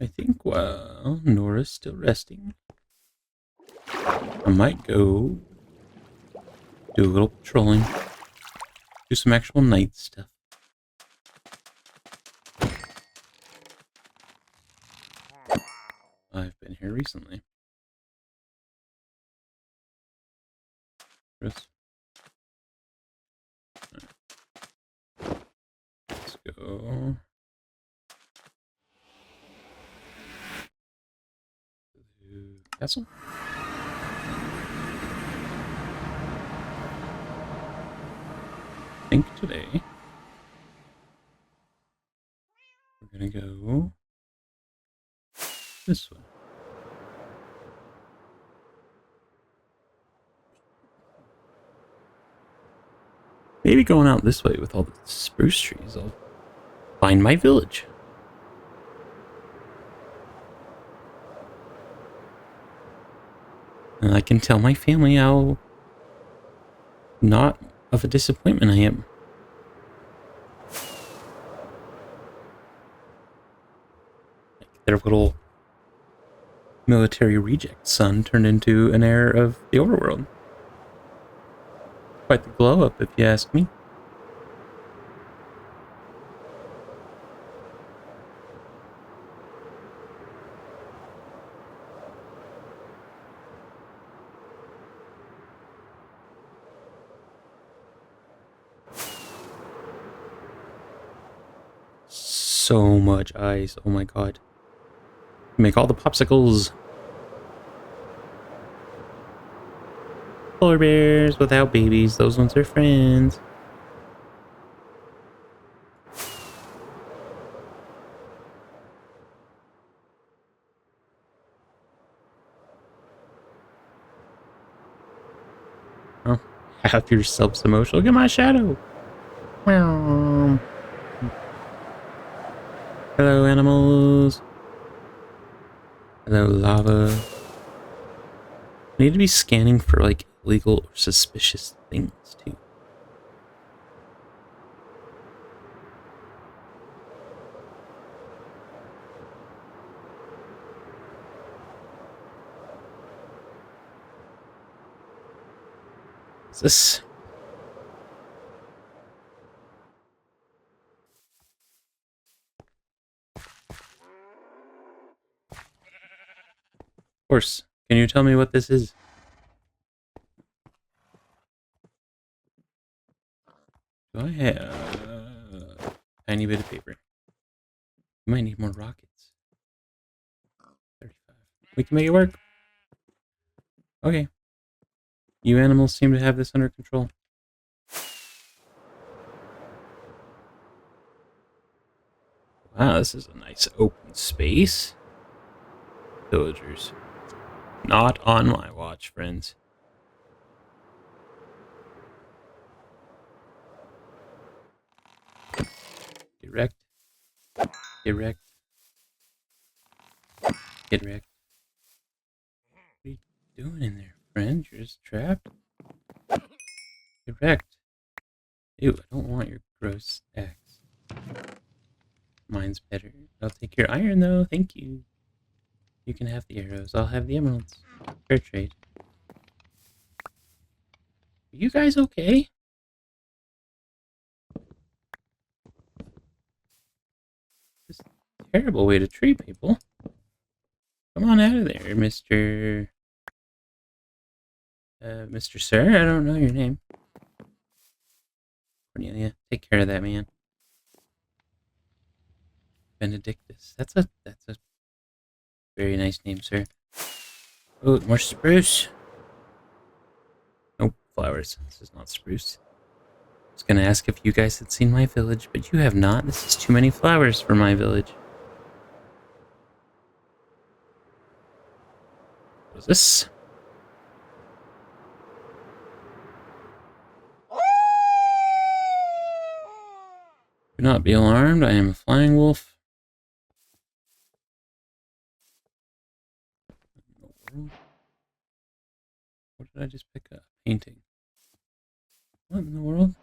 I think while Nora's still resting, I might go do a little patrolling, do some actual night stuff. I've been here recently. Chris. Right. Let's go. To castle. I think today we're gonna go this way. Maybe going out this way with all the spruce trees, I'll find my village. And I can tell my family how not of a disappointment I am. Like their little military reject son turned into an heir of the overworld. Quite the glow up, if you ask me. So much ice, oh my god. Make all the popsicles. Polar bears without babies, those ones are friends. Oh, have yourself some emotion. Look at my shadow. Meow. Hello, animals. Hello, lava. I need to be scanning for like illegal or suspicious things too. What's this? Horse, can you tell me what this is? Do I have a tiny bit of paper? We might need more rockets. 35. We can make it work. Okay. You animals seem to have this under control. Wow, this is a nice open space. Villagers. Not on my watch, friends. Get wrecked. Get wrecked. Get wrecked. What are you doing in there, friend? You're just trapped? Get wrecked. Ew, I don't want your gross axe. Mine's better. I'll take your iron, though. Thank you. You can have the arrows. I'll have the emeralds. Fair trade. Are you guys okay? This is a terrible way to treat people. Come on out of there, Mr. Mr. Sir. I don't know your name. Cornelia, take care of that man. Benedictus. That's a very nice name, sir. Oh, more spruce. Nope, flowers. This is not spruce. I was gonna ask if you guys had seen my village, but you have not. This is too many flowers for my village. What is this? Do not be alarmed. I am a flying wolf. What did I just pick up? Painting. What in the world?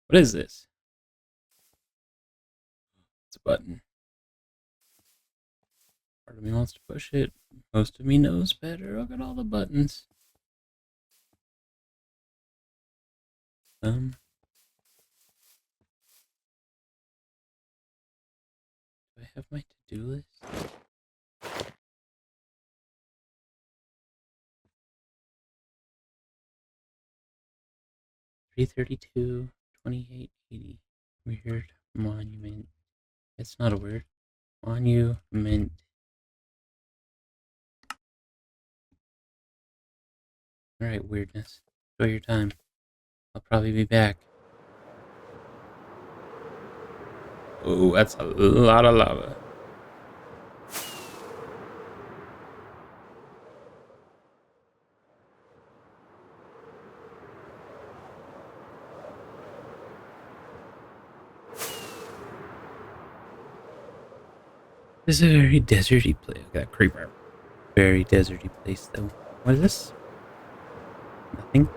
What is this? button. Part of me wants to push it. Most of me knows better. Look at all the buttons. Do I have my to-do list? $332, $28.80. Weird monument. It's not a word. Monument. Alright, weirdness. Enjoy your time. I'll probably be back. Oh, that's a lot of lava. This is a very deserty place. I got a creeper. Very deserty place, though. What is this? Nothing.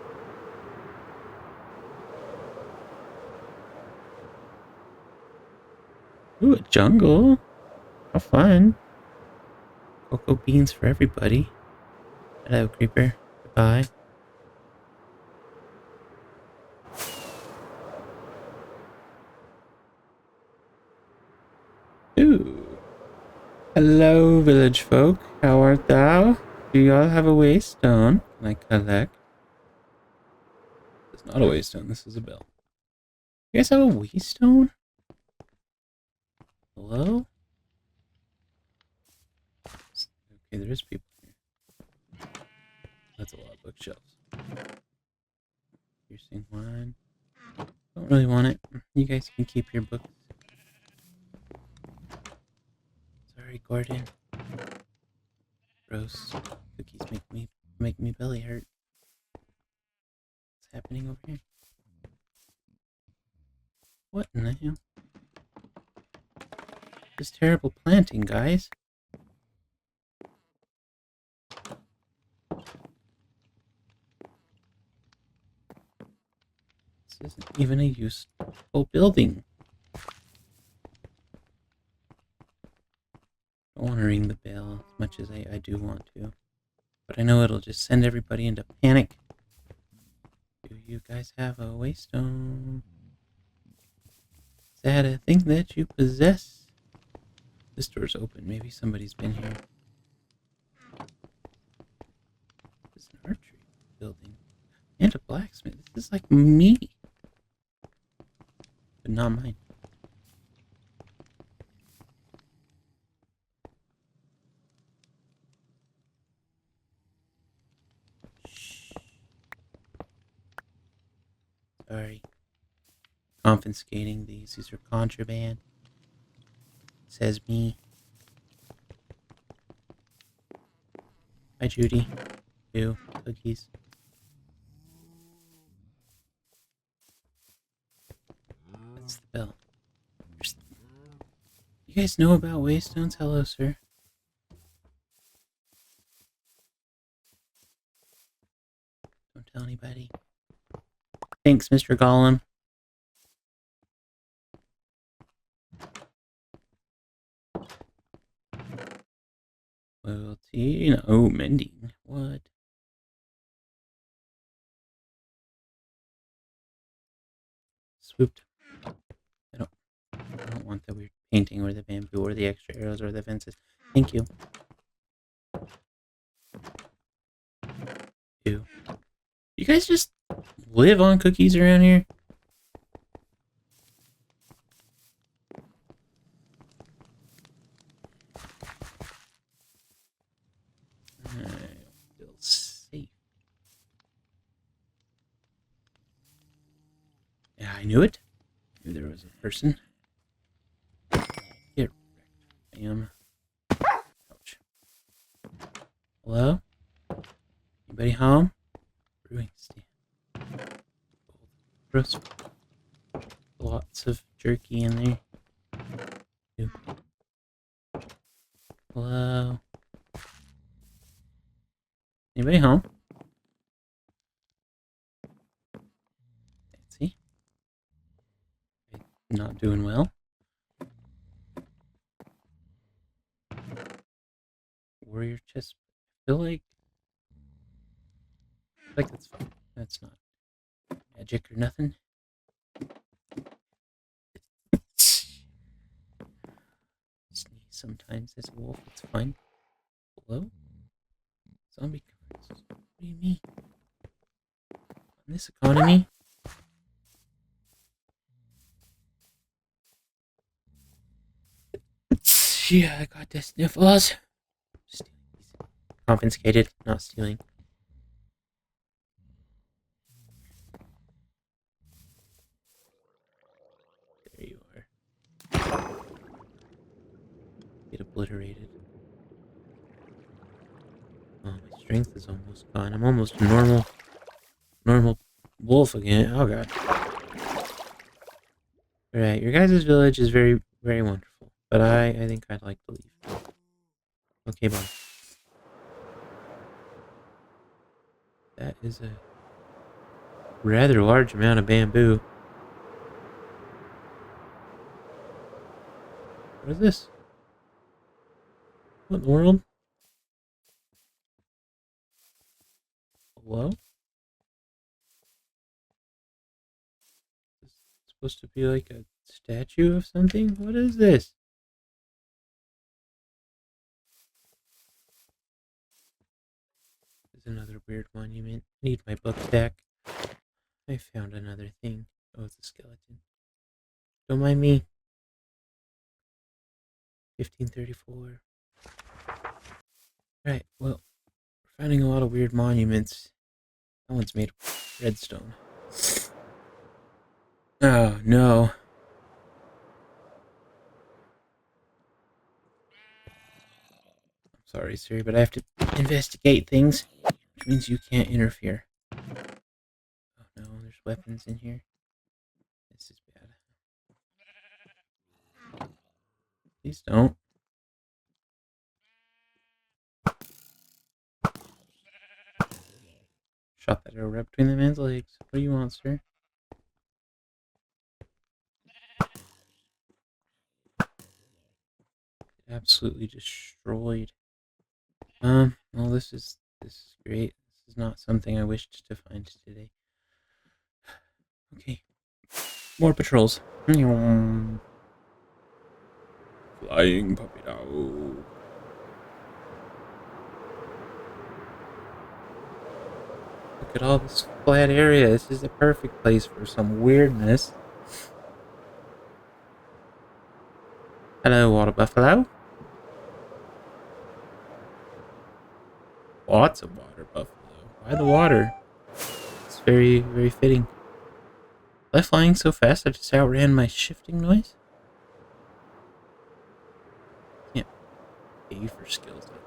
Ooh, a jungle. How fun. Cocoa beans for everybody. Hello, creeper. Goodbye. Ooh. Hello, village folk. How art thou? Do y'all have a waystone? Can I collect? It's not a waystone. This is a bell. You guys have a waystone? Hello? Okay, there is people here. That's a lot of bookshelves. Piercing wine. Don't really want it. You guys can keep your books. Sorry, Gordon. Gross. Cookies make me belly hurt. What's happening over here? What in the hell? This terrible planting, guys. This isn't even a useful building. I don't want to ring the bell as much as I do want to. But I know it'll just send everybody into panic. Do you guys have a waystone? Is that a thing that you possess? This door's open. Maybe somebody's been here. It's an archery building. And a blacksmith. This is like me. But not mine. Shh. Sorry. Confiscating these. These are contraband. Says me. Hi, Judy. Ew. Cookies. That's the bell. You guys know about waystones? Hello, sir. Don't tell anybody. Thanks, Mr. Gollum. Loyalty. Oh, mending. What? Swooped. I don't want the weird painting or the bamboo or the extra arrows or the fences. Thank you. Ew. You guys just live on cookies around here? I feel safe. Yeah, I knew it. I knew there was a person. Get wrecked. Bam. Ouch. Hello? Anybody home? Brewing stand. Gross. Lots of jerky in there. Ew. Hello? Anybody home? Fancy. Not doing well. chest. I feel like that's fine. That's not magic or nothing. Sneeze sometimes as a wolf. It's fine. Hello? Zombie cards. What do you mean? In this economy? Yeah, I got the sniffles. Confiscated, not stealing. There you are. Get obliterated. Oh, my strength is almost gone. I'm almost a normal wolf again. Oh god. Alright, your guys' village is very, very wonderful. But I think I'd like to leave. Okay, bye. That is a rather large amount of bamboo. What is this? What in the world? Hello? Is this supposed to be like a statue of something? What is this? This is another weird monument. Need my book back. I found another thing. Oh, it's a skeleton. Don't mind me. 1534. Right, well, we're finding a lot of weird monuments. That one's made of redstone. Oh, no. I'm sorry, sir, but I have to investigate things, which means you can't interfere. Oh, no, there's weapons in here. This is bad. Please don't. Shot that arrow right between the man's legs. What do you want, sir? Absolutely destroyed. Well, this is great. This is not something I wished to find today. Okay. More patrols. Flying puppy dog. Look at all this flat area. This is the perfect place for some weirdness. Hello, water buffalo. Lots of water buffalo. Why the water? It's very, very fitting. Was I flying so fast I just outran my shifting noise? Can't pay for skills like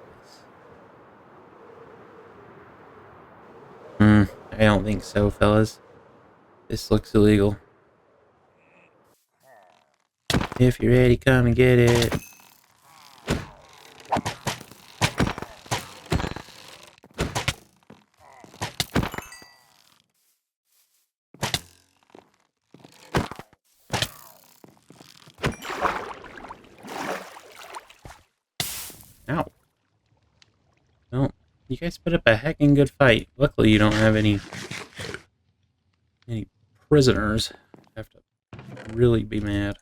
this. I don't think so, fellas. This looks illegal. If you're ready, come and get it. Ow. Well, you guys put up a heckin' good fight. Luckily, you don't have any prisoners. I have to really be mad.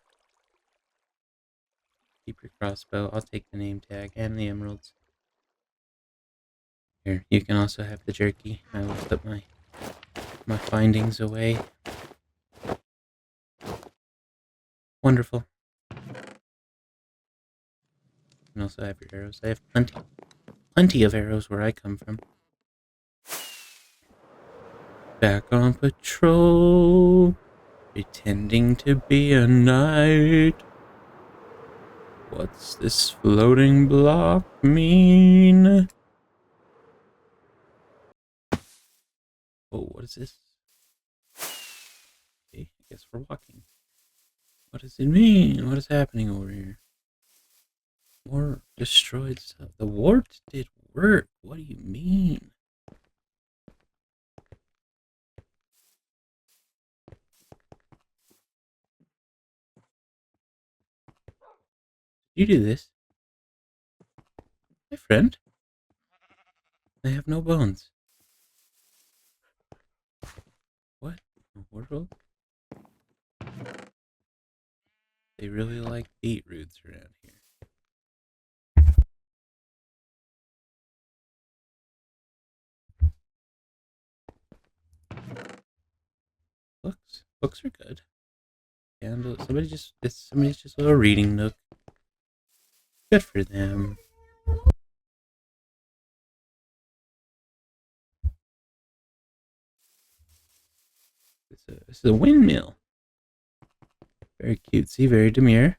Keep your crossbow. I'll take the name tag and the emeralds. Here, you can also have the jerky. I will put my findings away. Wonderful. You can also have your arrows. I have plenty of arrows where I come from. Back on patrol, pretending to be a knight. What's this floating block mean? Oh, what is this? Okay, I guess we're walking. What does it mean? What is happening over here? More destroyed stuff. The warp did work. What do you mean? You do this? My friend? They have no bones. What in the world? They really like beetroots around here. Books are good. And somebody's just a little reading nook. Good for them. This is a windmill. Very cutesy, very demure.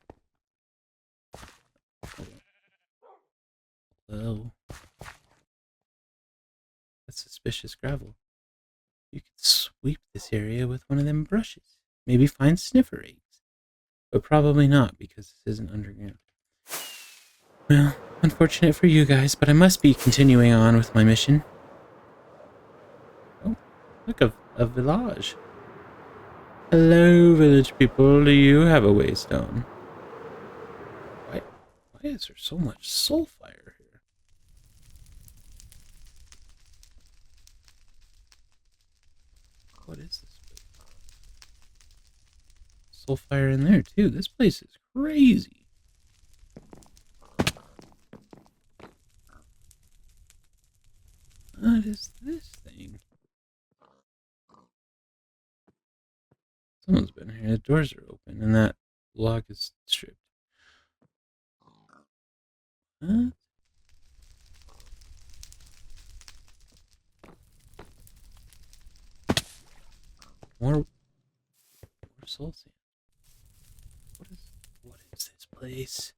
Hello. That's suspicious gravel. You could sweep this area with one of them brushes. Maybe find sniffer eggs. But probably not, because this isn't underground. Well, unfortunate for you guys, but I must be continuing on with my mission. Oh, look, a village. Hello, village people. Do you have a waystone? Why is there so much soulfire here? What is this place? Soulfire in there, too. This place is crazy. What is this thing? Someone's been here. The doors are open, and that log is stripped. Huh? More soul sand. What is this place?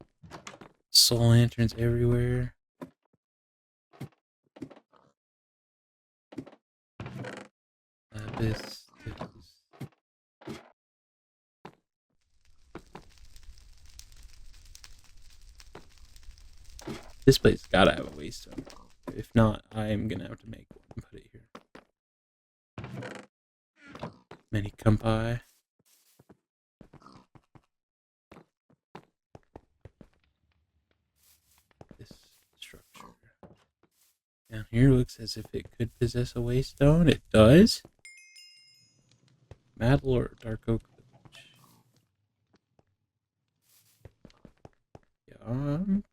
Soul lanterns everywhere. Abyss. This place gotta have a waystone. If not, I'm gonna have to make one and put it here. Many kumpai. This structure down here looks as if it could possess a waystone. It does. Mad Lord, Dark Oak Village. Yeah, I'm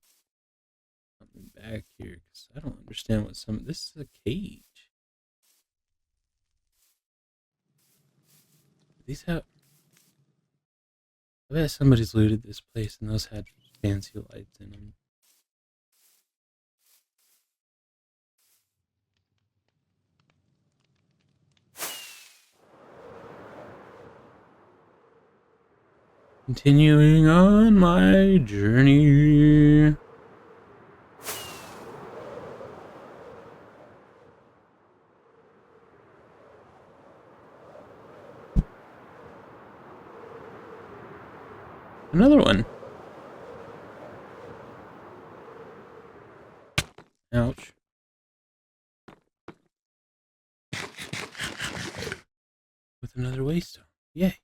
coming back here because I don't understand what this is a cage. These have. I bet somebody's looted this place and those had fancy lights in them. Continuing on my journey. Another one. Ouch. With another waystone. Yay.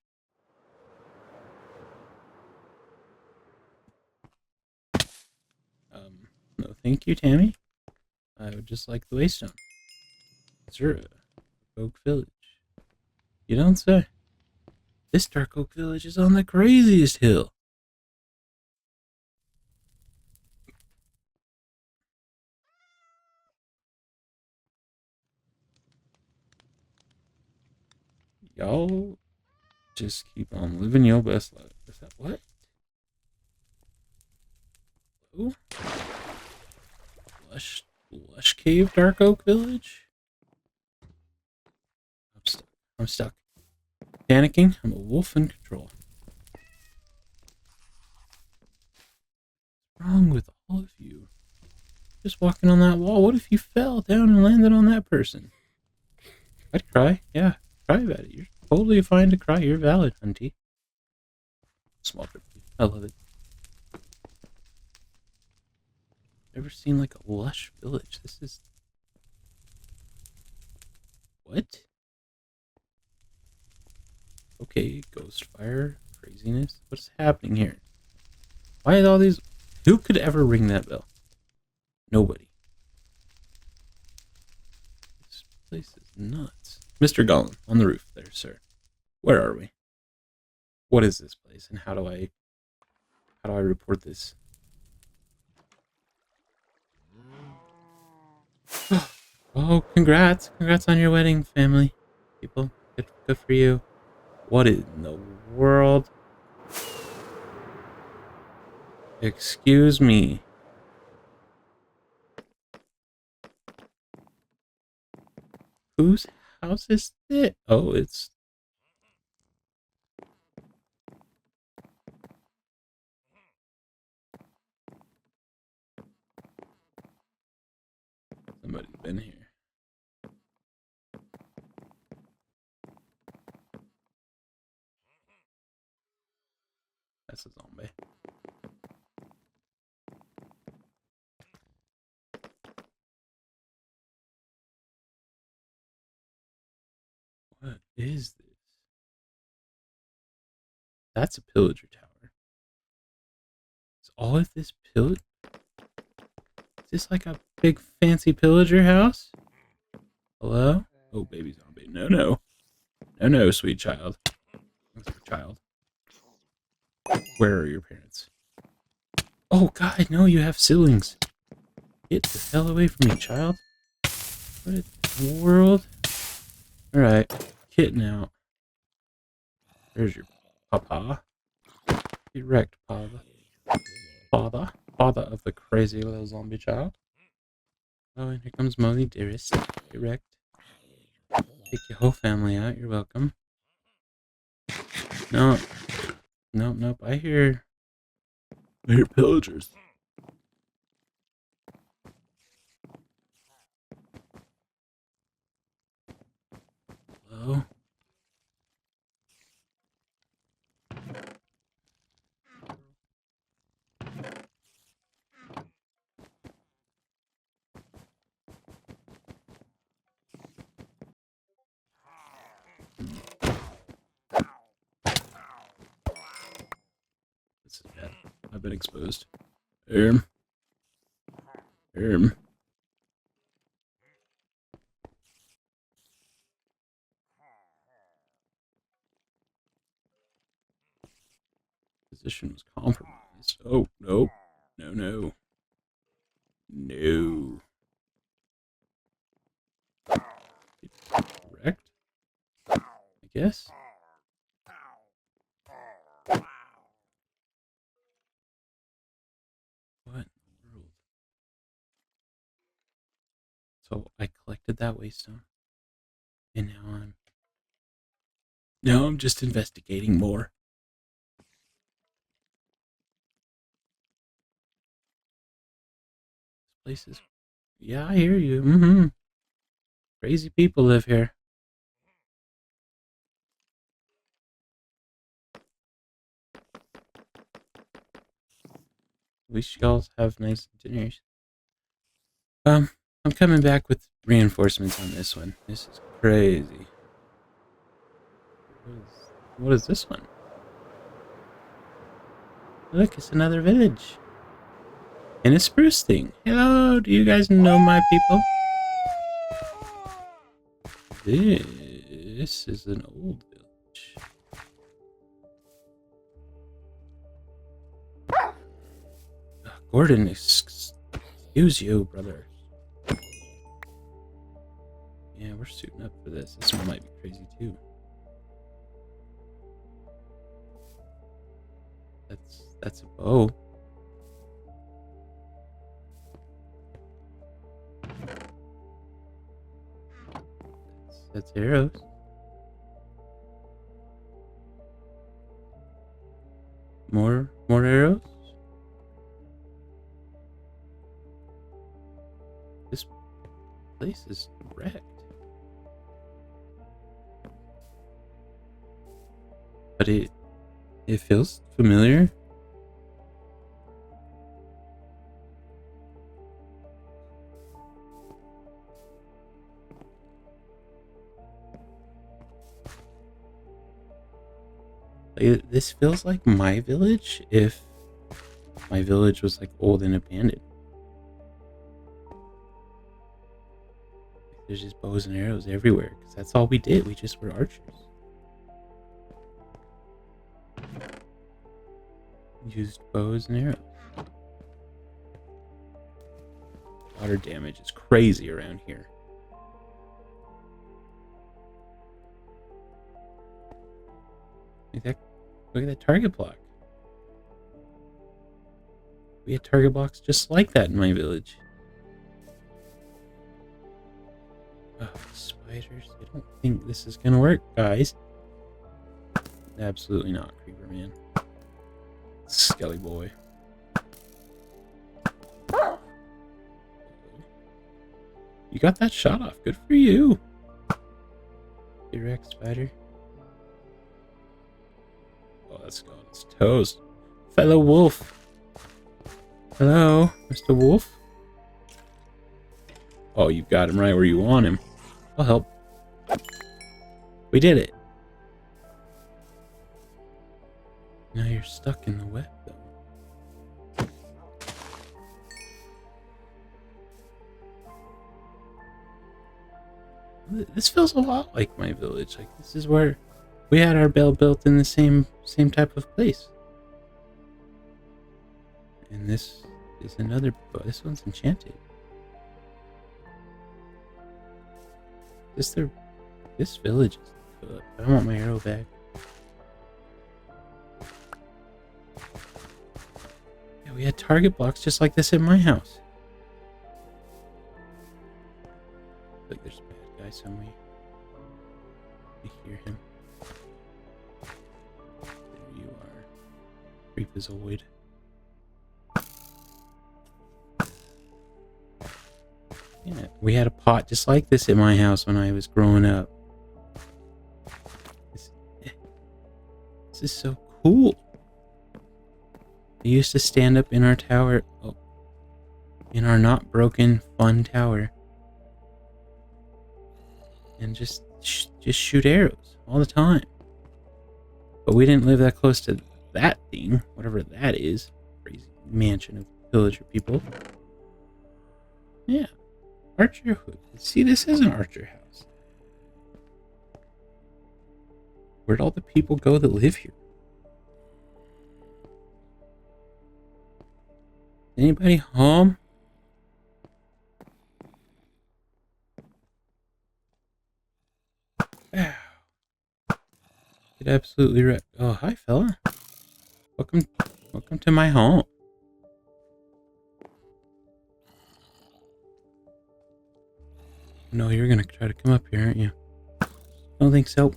No thank you, Tammy. I would just like the waystone. Zura. Oak Village. You don't say. This Dark Oak Village is on the craziest hill. Y'all just keep on living your best life. Is that what? Hello? Lush Cave Dark Oak Village? I'm stuck. Panicking? I'm a wolf in control. What's wrong with all of you? Just walking on that wall. What if you fell down and landed on that person? I'd cry. Yeah, cry about it. You're totally fine to cry. You're valid, hunty. Small trip. I love it. Ever seen like a lush village? This is... What? Okay, ghost fire, craziness. What's happening here? Why is all these... Who could ever ring that bell? Nobody. Place is nuts. Mr. Gollum, on the roof there, sir. Where are we? What is this place, and how do I report this? Oh, congrats. Congrats on your wedding, family. People, good for you. What in the world? Excuse me. Whose house is it? Oh, it's... Somebody's been here. That's a zombie. What is this? That's a pillager tower. Is all of this pillage? Is this like a big fancy pillager house? Hello? Oh, baby zombie. No, no. No, no, sweet child. Child. Where are your parents? Oh, God, no, you have siblings. Get the hell away from me, child. What in the world? Alright, kitten out. There's your papa. Get wrecked, father. Father of the crazy little zombie child. Oh, and here comes Molly, dearest. Get wrecked. Take your whole family out, you're welcome. No. Nope. I hear pillagers. Hello? This is bad. I've been exposed. Position was compromised. Oh, no. No. Correct? I guess? What in the world? So I collected that waystone. And now I'm just investigating more. This place is... Yeah, I hear you. Crazy people live here. At least y'all have nice dinners. I'm coming back with reinforcements on this one. This is crazy. What is this one? Look, it's another village. And a spruce thing. Hello, do you guys know my people? This is an old village. Gordon, excuse you, brother. Yeah, we're suiting up for this. This one might be crazy too. That's a bow. That's arrows. More arrows? This place is wrecked. But it feels familiar. This feels like my village if my village was like old and abandoned. There's just bows and arrows everywhere, because that's all we did. We just were archers. Used bows and arrows. Water damage is crazy around here. Look at that target block. We had target blocks just like that in my village. Oh, spiders. I don't think this is gonna work, guys. Absolutely not, Creeper Man. Skelly boy. You got that shot off. Good for you. Direct spider. Oh, that's gone. It's toast. Fellow wolf. Hello, Mr. Wolf. Oh, you've got him right where you want him. I'll help. We did it. Now you're stuck in the web, though. This feels a lot like my village. Like, this is where we had our bell built in the same type of place. And this is another. Oh, this one's enchanted. This village is good. I want my arrow back. Yeah, we had target blocks just like this in my house. Like there's a bad guy somewhere. I hear him. There you are. Creepazoid. Yeah, we had a pot just like this in my house when I was growing up. This is so cool. I used to stand up in our tower, in our not broken, fun tower, and just shoot arrows all the time. But we didn't live that close to that thing, whatever that is. Crazy mansion of villager people. Yeah. Archer hood. See, this is an archer house. Where'd all the people go that live here? Anybody home? Wow. Get absolutely wrecked. Oh, hi, fella. Welcome to my home. No, you're gonna try to come up here, aren't you? Don't think so.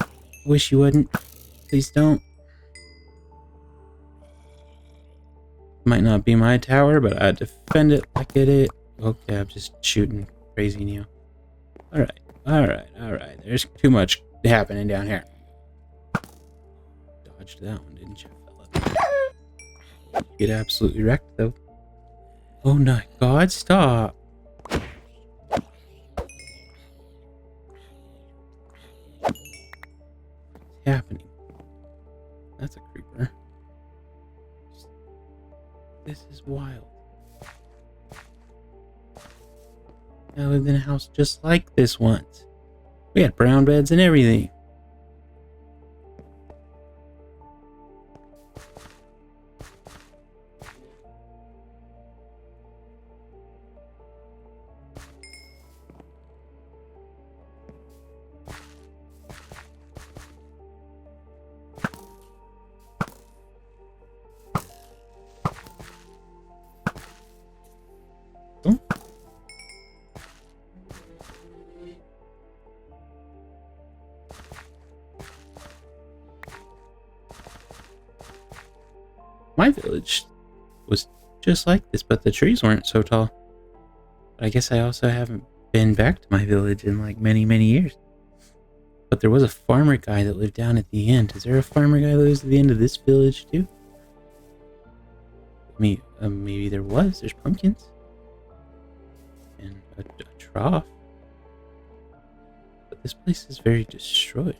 Wish you wouldn't. Please don't. Might not be my tower, but I defend it like it is. Okay, I'm just shooting crazy Neo. Alright. There's too much happening down here. Dodged that one, didn't you, fella? Get absolutely wrecked, though. Oh my god, stop. Happening. That's a creeper. This is wild. I lived in a house just like this once. We had brown beds and everything. My village was just like this, but the trees weren't so tall. But I guess I also haven't been back to my village in like many, many years. But there was a farmer guy that lived down at the end. Is there a farmer guy that lives at the end of this village too? Maybe there was. There's pumpkins. And a trough. But this place is very destroyed.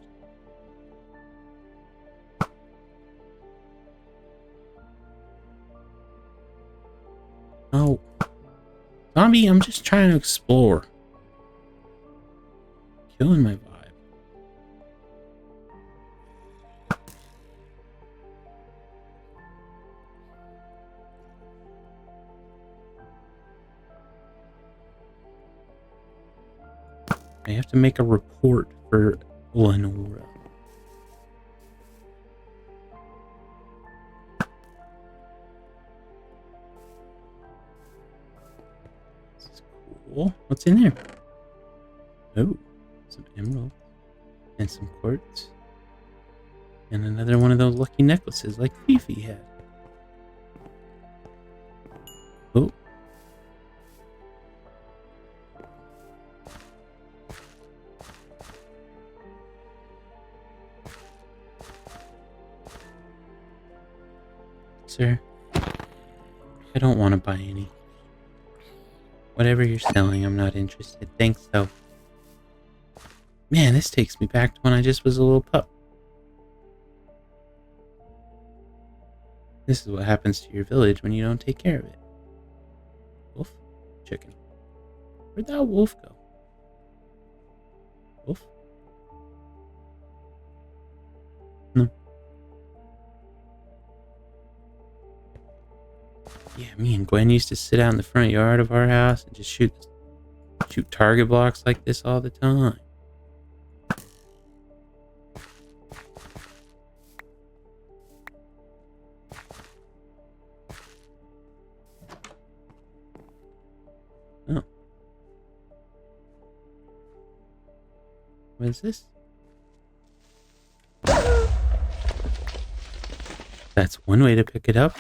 Oh. Zombie, I'm just trying to explore. killing my vibe. I have to make a report for Lanoira. This is cool. What's in there? Oh, some emeralds and some quartz. And another one of those lucky necklaces like Fifi had. Oh. Sir, I don't want to buy any. Whatever you're selling, I'm not interested. Thanks, though. Man, this takes me back to when I just was a little pup. This is what happens to your village when you don't take care of it. Wolf? Chicken. Where'd that wolf go? Wolf? No. Yeah, me and Gwen used to sit out in the front yard of our house and just shoot target blocks like this all the time. Oh. What is this? That's one way to pick it up.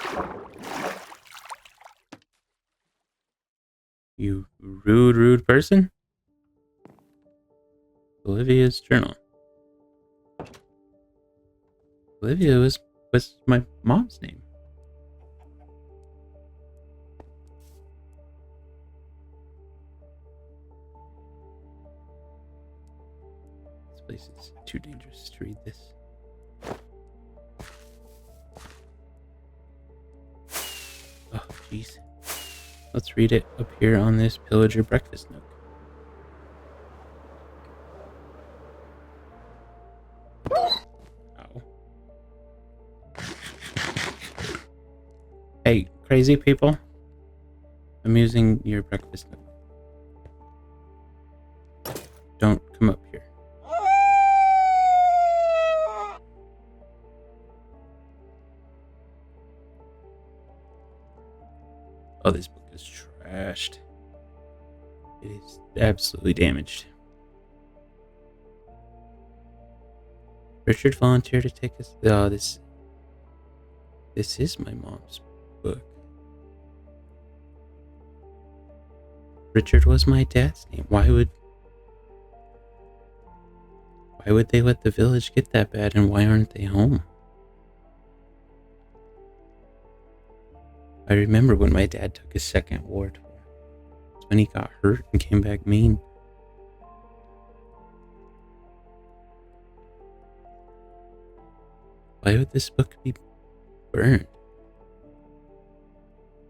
You rude person. Olivia's journal. Olivia was my mom's name. This place is too dangerous to read this. Oh, jeez. Let's read it up here on this pillager breakfast nook. Ow. Hey, crazy people. I'm using your breakfast nook. Don't come up here. Oh, this book is trashed. It is absolutely damaged. Richard volunteered to take us. Oh, this is my mom's book. Richard was my dad's name. Why would they let the village get that bad, and why aren't they home? I remember when my dad took his second war tour. It's when he got hurt and came back mean. Why would this book be burned?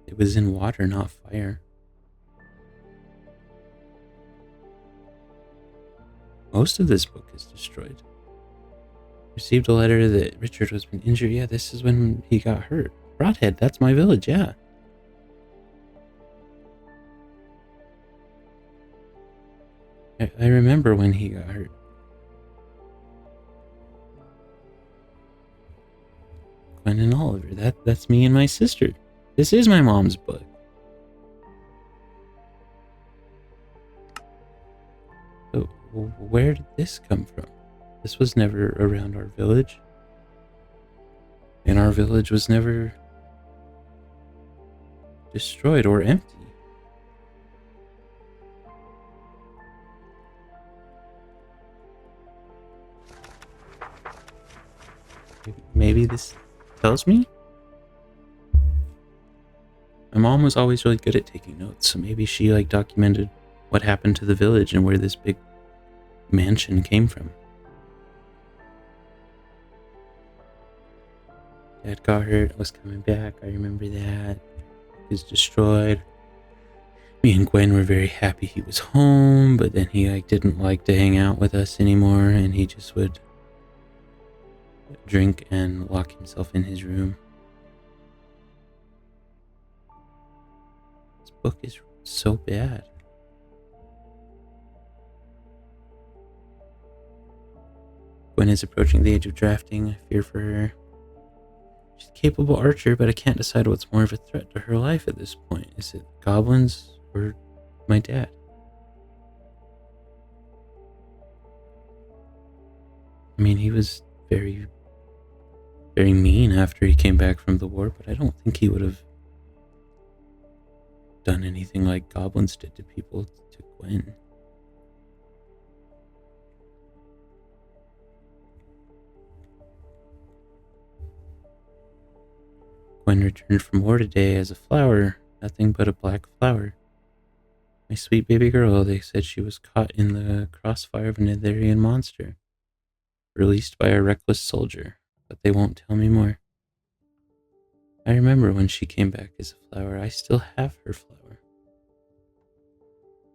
It was in water, not fire. Most of this book is destroyed. Received a letter that Richard was been injured. Yeah, this is when he got hurt. Broadhead, that's my village, yeah. I remember when he got hurt. Gwen and Oliver, that's me and my sister. This is my mom's book. So, where did this come from? This was never around our village. And our village was never destroyed or empty. Maybe this tells me? My mom was always really good at taking notes, so maybe she documented what happened to the village and where this big mansion came from. Dad got hurt, was coming back, I remember that. He was destroyed. Me and Gwen were very happy he was home, but then he didn't like to hang out with us anymore, and he just would drink and lock himself in his room. This book is so bad. Gwen is approaching the age of drafting. I fear for her. She's a capable archer, but I can't decide what's more of a threat to her life at this point. Is it goblins or my dad? I mean, he was very, very mean after he came back from the war, but I don't think he would have done anything like goblins did to people, to Gwen. Gwen returned from war today as a flower, nothing but a black flower. My sweet baby girl, they said she was caught in the crossfire of a Netherian monster, released by a reckless soldier, but they won't tell me more. I remember when she came back as a flower. I still have her flower.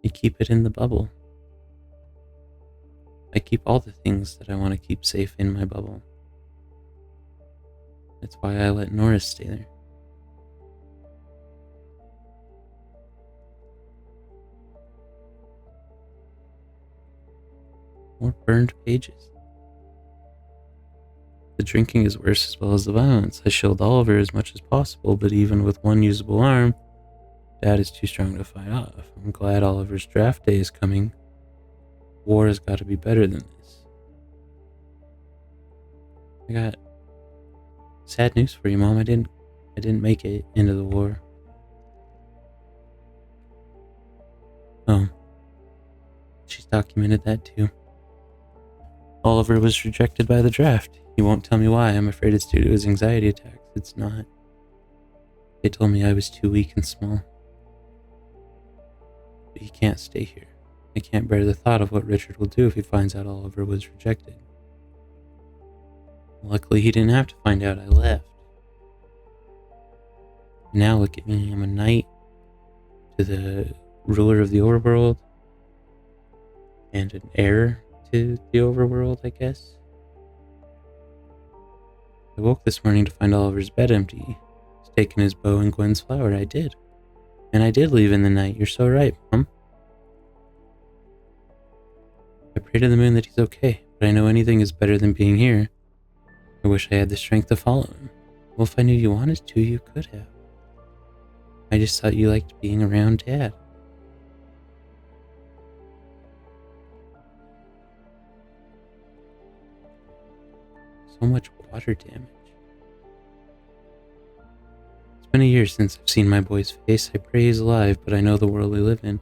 I keep it in the bubble. I keep all the things that I want to keep safe in my bubble. That's why I let Norris stay there. More burned pages. The drinking is worse as well as the violence. I shield Oliver as much as possible, but even with one usable arm, Dad is too strong to fight off. I'm glad Oliver's draft day is coming. War has got to be better than this. I got sad news for you, Mom. I didn't make it into the war. Oh. She's documented that too. Oliver was rejected by the draft. He won't tell me why. I'm afraid it's due to his anxiety attacks. It's not. They told me I was too weak and small. But he can't stay here. I can't bear the thought of what Richard will do if he finds out Oliver was rejected. Luckily, he didn't have to find out I left. Now look at me. I'm a knight to the ruler of the overworld and an heir to the overworld, I guess. I woke this morning to find Oliver's bed empty. He's taken his bow and Gwen's flower. I did. And I did leave in the night. You're so right, Mom. I pray to the moon that he's okay, but I know anything is better than being here. I wish I had the strength to follow him. Well, if I knew you wanted to, you could have. I just thought you liked being around Dad. So much water damage. It's been a year since I've seen my boy's face. I pray he's alive, but I know the world we live in.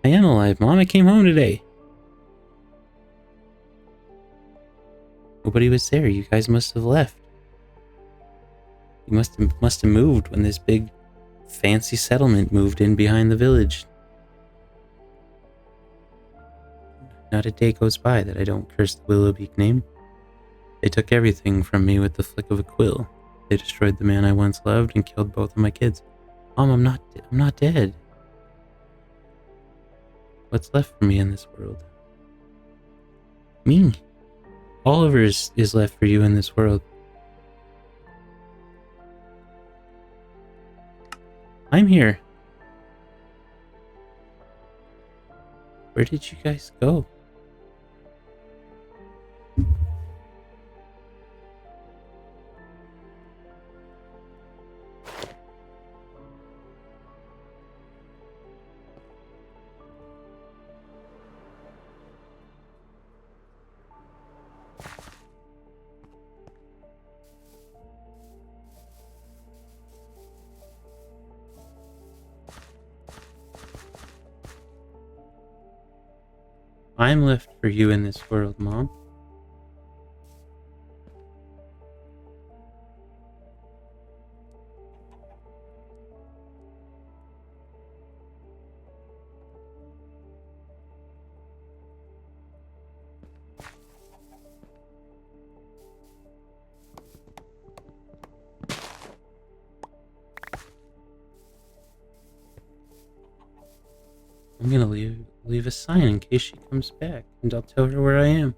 I am alive, Mom. I came home today. Nobody was there. You guys must have left. You must have moved when this big fancy settlement moved in behind the village. Not a day goes by that I don't curse the Willowbeak name. They took everything from me with the flick of a quill. They destroyed the man I once loved and killed both of my kids. Mom, I'm not dead. What's left for me in this world? Me. Oliver is left for you in this world. I'm here. Where did you guys go? I'm left for you in this world, Mom. I'm gonna leave a sign in case she comes back, and I'll tell her where I am.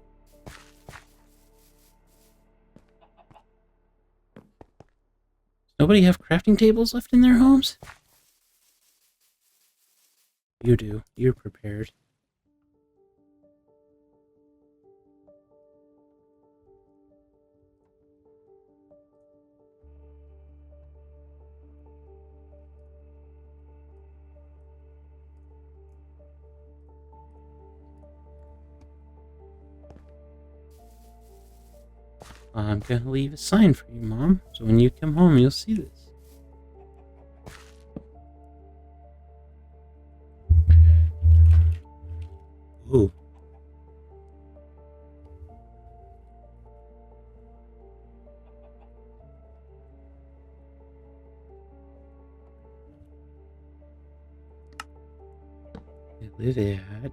Does nobody have crafting tables left in their homes? You do. You're prepared. I'm gonna leave a sign for you, Mom, so when you come home, you'll see this. Ooh. I live at...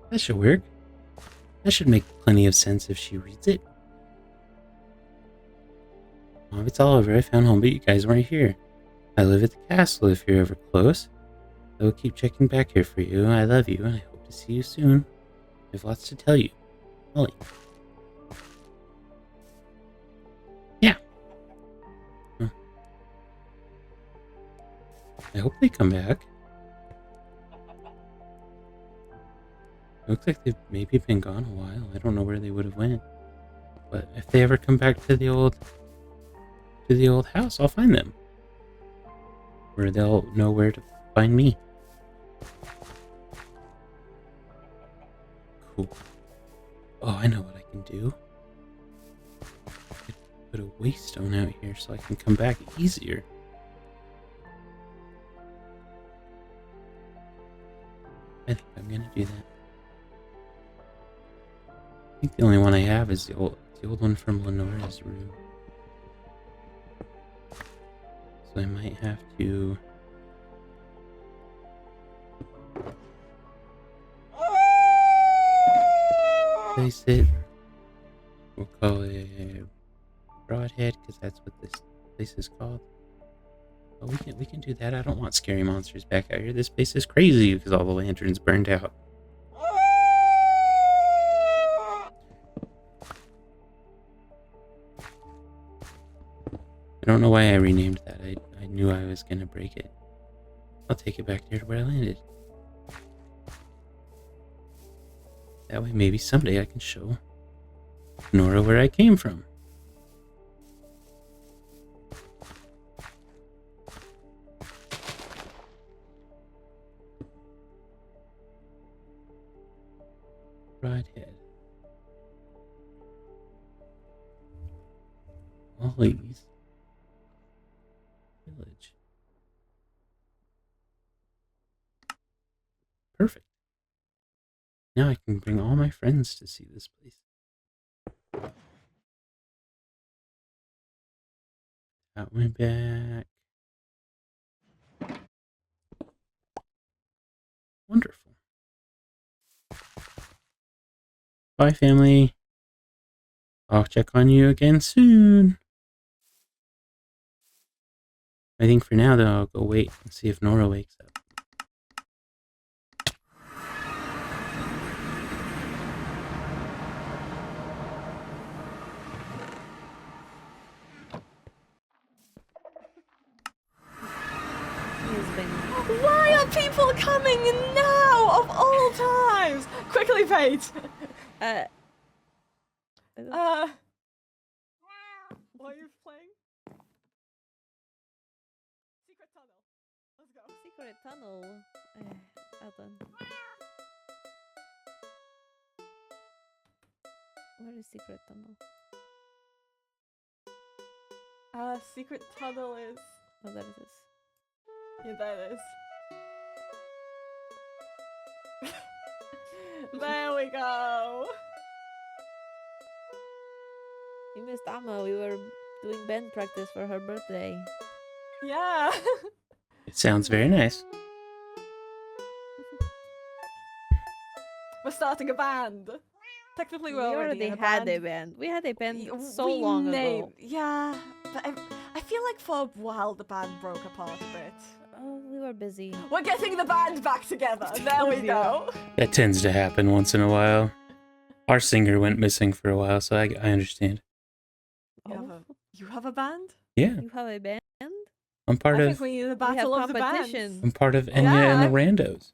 That should work. That should make plenty of sense if she reads it. Mom, it's all over. I found home, but you guys weren't here. I live at the castle if you're ever close. I will keep checking back here for you. I love you, and I hope to see you soon. I have lots to tell you. Molly. Yeah. Huh. I hope they come back. Looks like they've maybe been gone a while. I don't know where they would have went. But if they ever come back to the old house, I'll find them. Where they'll know where to find me. Cool. Oh, I know what I can do. I could put a waystone out here so I can come back easier. I think I'm gonna do that. I think the only one I have is the old one from Lanoira's room. So I might have to... place it. We'll call it Broadhead, because that's what this place is called. Oh, we can do that. I don't want scary monsters back out here. This place is crazy because all the lanterns burned out. I don't know why I renamed that. I knew I was going to break it. I'll take it back there to where I landed. That way maybe someday I can show Nora where I came from. Broadhead. Ollie's village. Perfect. Now I can bring all my friends to see this place. Got my back. Wonderful. Bye, family. I'll check on you again soon. I think for now, though, I'll go wait and see if Nora wakes up. people coming now of all times? Quickly, Paige. What are you playing? Secret tunnel. Let's go. Secret tunnel. Elton. Where is secret tunnel? Secret tunnel is. Oh, that is this. Yeah, that is. There we go. You missed Amma. We were doing band practice for her birthday. Yeah. It sounds very nice. We're starting a band. Technically, We we're already had a band. We had a band so long ago. Yeah, but I feel like for a while the band broke apart a bit. Oh, we were busy. We're getting the band back together. There we go. That tends to happen once in a while. Our singer went missing for a while, so I understand. You have a band? Yeah. You have a band? I'm part I of... think we need a battle of the bands. I'm part of Enya and the Randos.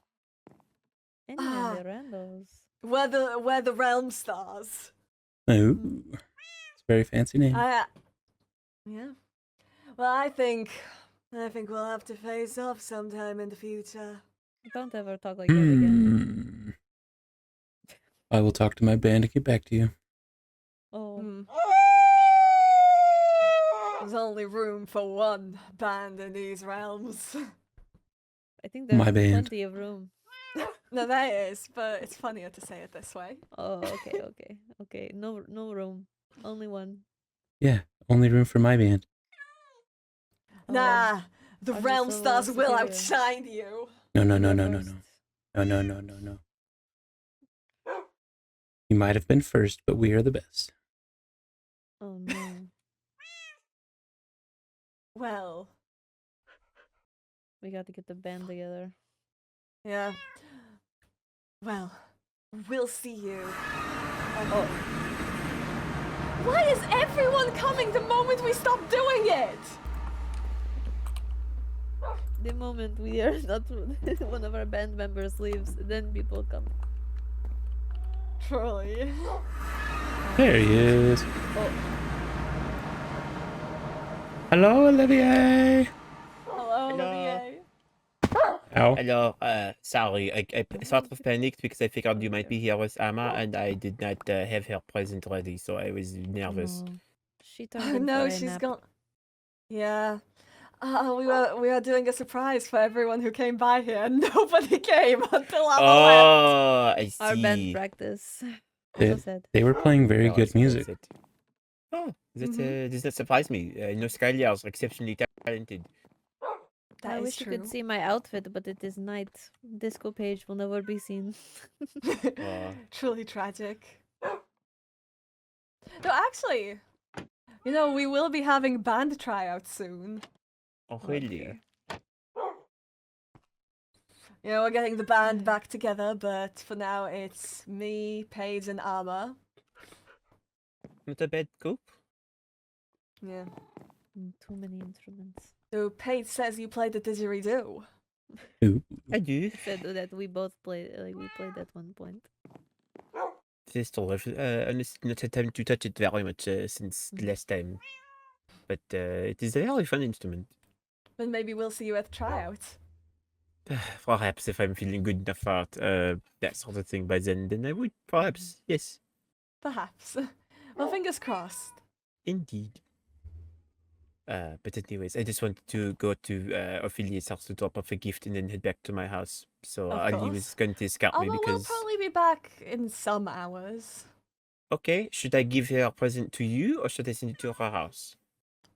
Enya and the Randos. We're the Realm Stars. Ooh. It's a very fancy name. Yeah. Well, I think we'll have to face off sometime in the future. Don't ever talk like that again. I will talk to my band and get back to you. Oh. There's only room for one band in these realms. I think there's My band. plenty of room. No, there is, but it's funnier to say it this way. Oh, okay. No room. Only one. Yeah, only room for my band. Nah, the I'm Realm just so Stars will superior. outshine you. No. First. No. You might have been first, but we are the best. Oh no. Well. We got to get the band together. Yeah. Well, we'll see you. Why is everyone coming the moment we stop doing it? The moment we are not one of our band members leaves, then people come. Truly. There he is. Oh. Hello, Olivier. Hello, Olivier. Ow. Hello, sorry, I sort of panicked because I figured you might be here with Amma and I did not have her present ready, so I was nervous. No. She turned in No, for a she's nap. gone. Yeah. We were doing a surprise for everyone who came by here, and nobody came until Amma left. Oh, I see. Our band practice. They, Also said. they were playing very Oh, I good see, music. that's it. Oh, does that surprise me? Skyliars are exceptionally talented. That I is wish true. you could see my outfit, but it is night. Disco Paige will never be seen. Truly tragic. No, actually, we will be having band tryouts soon. Oh, really? We're getting the band back together, but for now it's me, Paige, and Amma. Not a bad group? Yeah. Too many instruments. So Paige says you played the didgeridoo. Ooh. I do. Said that we both played, we played at one point. This still honestly not had time to touch it very much since the last time. But it is a very fun instrument. Then maybe we'll see you at the tryouts. Perhaps if I'm feeling good enough for that sort of thing by then I would, perhaps, yes. Perhaps. Well, fingers crossed. Indeed. But anyways, I just wanted to go to Ophelia's house to drop off a gift and then head back to my house. So Of Ali course. was going to scout me Amma will because... probably be back in some hours. Okay, should I give her a present to you or should I send it to her house?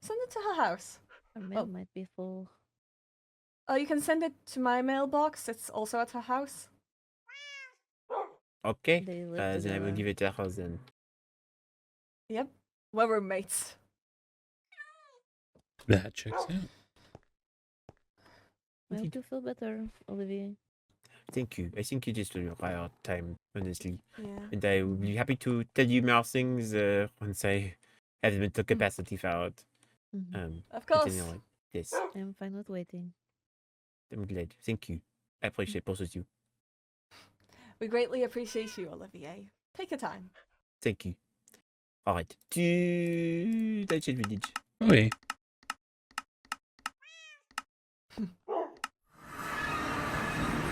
Send it to her house. Our mail might be full. Oh, you can send it to my mailbox. It's also at her house. Okay, They live then I will together. give it to her then. Yep. We're roommates. That checks out. I hope you feel better, Olivier. Thank you. I think you just require time, honestly. Yeah. And I will be happy to tell you more things once I have the mental capacity for it. Mhm. Of But course. anyway, yes, I'm fine with waiting. I'm glad. Thank you. I appreciate both of you. We greatly appreciate you, Olivier. Take your time. Thank you. Alright. Dajcie widzieć. Okay.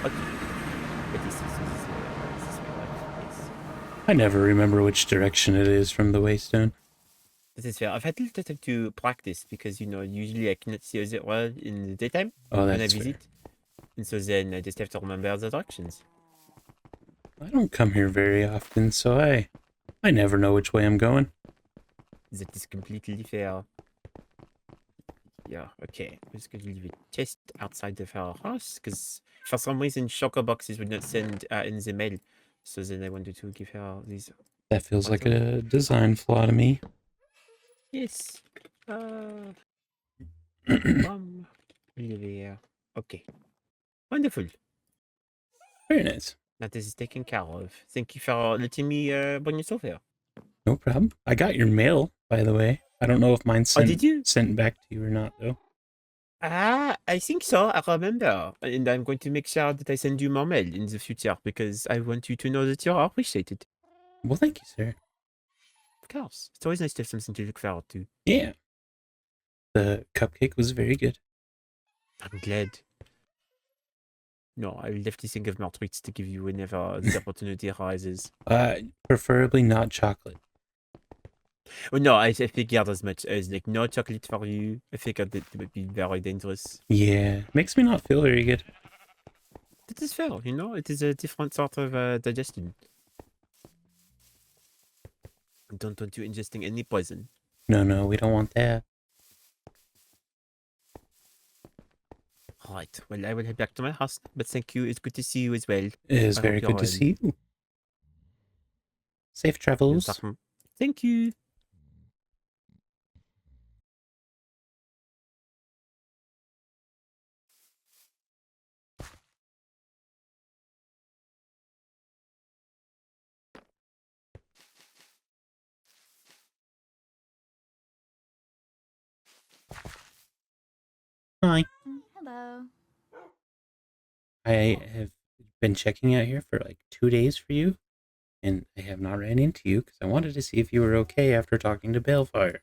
Okay. But this is right. Yes. I never remember which direction it is from the Waystone. This is fair. I've had a little time to practice because, usually I cannot see the world in the daytime Oh, when I that's fair. visit. And so then I just have to remember the directions. I don't come here very often, so I never know which way I'm going. That is completely fair. Yeah, okay. I'm just going to leave it just outside of our house because for some reason shocker boxes would not send in the mail. So then I wanted to give her these. That feels like a design flaw to me. Yes. From Olivia. Okay. Wonderful. Very nice. Now this is taken care of. Thank you for letting me bring yourself here. No problem. I got your mail, by the way. I don't know if mine's Oh, did you? sent back to you or not, though. I think so. I remember. And I'm going to make sure that I send you more mail in the future because I want you to know that you're appreciated. Well, thank you, sir. Of course. It's always nice to have something to look forward to. Yeah. The cupcake was very good. I'm glad. No, I will definitely think of more treats to give you whenever the opportunity arises. Preferably not chocolate. Oh, no, I figured as much as like no chocolate for you. I figured that it would be very dangerous. Yeah, makes me not feel very good. That is fair, It is a different sort of digestion. I don't want you ingesting any poison. No, we don't want that. Right. Well, I will head back to my house. But thank you. It's good to see you as well. It is I very hope good to you're see you. Safe travels. Thank you. Hi. Hello. I have been checking out here for like 2 days for you, and I have not ran into you because I wanted to see if you were okay after talking to Baelfire.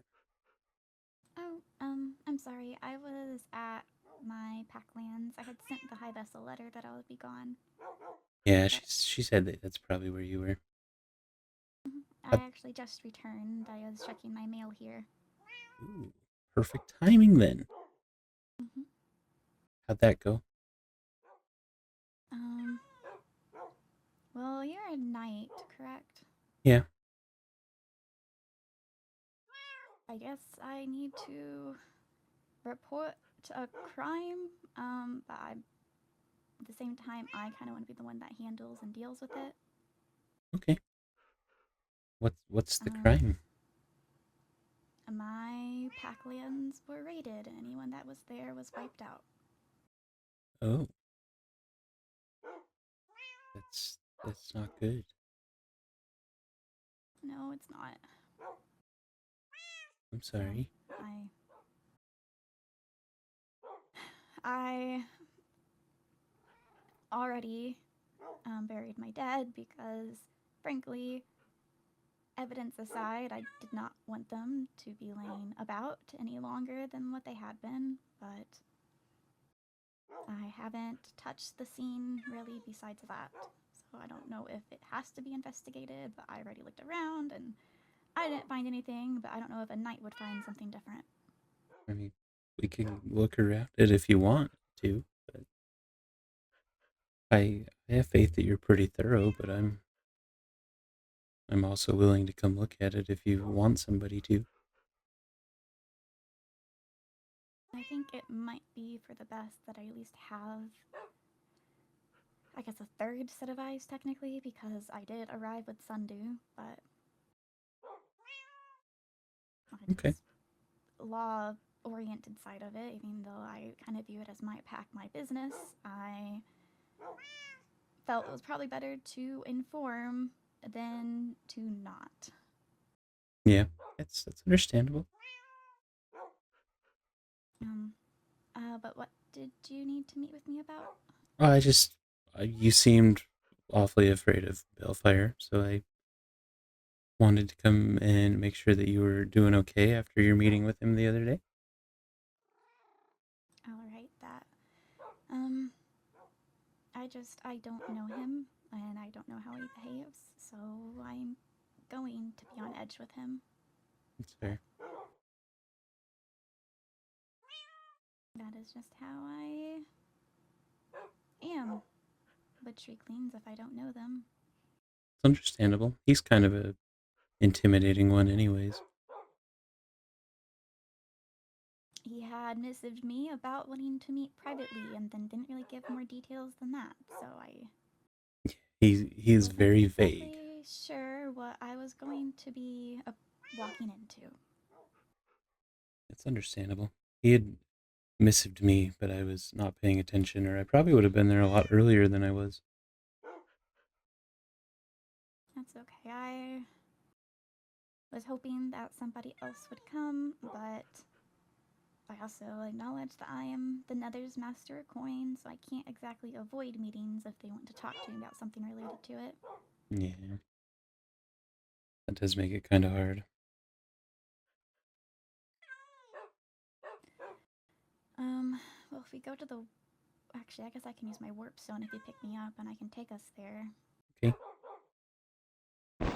Oh, I'm sorry. I was at my packlands. I had sent the high vessel letter that I would be gone. Yeah, she said that that's probably where you were. I actually just returned. I was checking my mail here. Ooh, perfect timing then. Mhm. How'd that go? Well, you're a knight, correct? Yeah. I guess I need to report a crime, but at the same time, I kind of want to be the one that handles and deals with it. Okay. What's the crime? My packlands were raided, and anyone that was there was wiped out. Oh. That's not good. No, it's not. I'm sorry. I already buried my dad because, frankly, evidence aside, I did not want them to be laying about any longer than what they had been, but I haven't touched the scene really besides that. So I don't know if it has to be investigated, but I already looked around and I didn't find anything, but I don't know if a knight would find something different. I mean, we can look around it if you want to, but I have faith that you're pretty thorough, but I'm also willing to come look at it if you want somebody to. I think it might be for the best that I at least have, I guess, a third set of eyes, technically, because I did arrive with Sundew, but Okay. law-oriented side of it, even though I kind of view it as my pack, my business, I felt it was probably better to inform than to not. Yeah, that's understandable. But what did you need to meet with me about? Well, I just You seemed awfully afraid of Baelfire, so I wanted to come and make sure that you were doing okay after your meeting with him the other day. I'll write that. I don't know him, and I don't know how he behaves, so I'm going to be on edge with him. That's fair. That is just how I am with Shrieklings if I don't know them. It's understandable. He's kind of a intimidating one anyways. He had messaged me about wanting to meet privately and then didn't really give more details than that, so I He's wasn't very exactly vague. sure what I was going to be walking into. It's understandable. He had missed me, but I was not paying attention, or I probably would have been there a lot earlier than I was. That's okay. I was hoping that somebody else would come, but I also acknowledge that I am the Nether's master of coin, so I can't exactly avoid meetings if they want to talk to me about something related to it. Yeah. That does make it kind of hard. Well, if we go to the... Actually, I guess I can use my warp stone if you pick me up, and I can take us there. Okay. I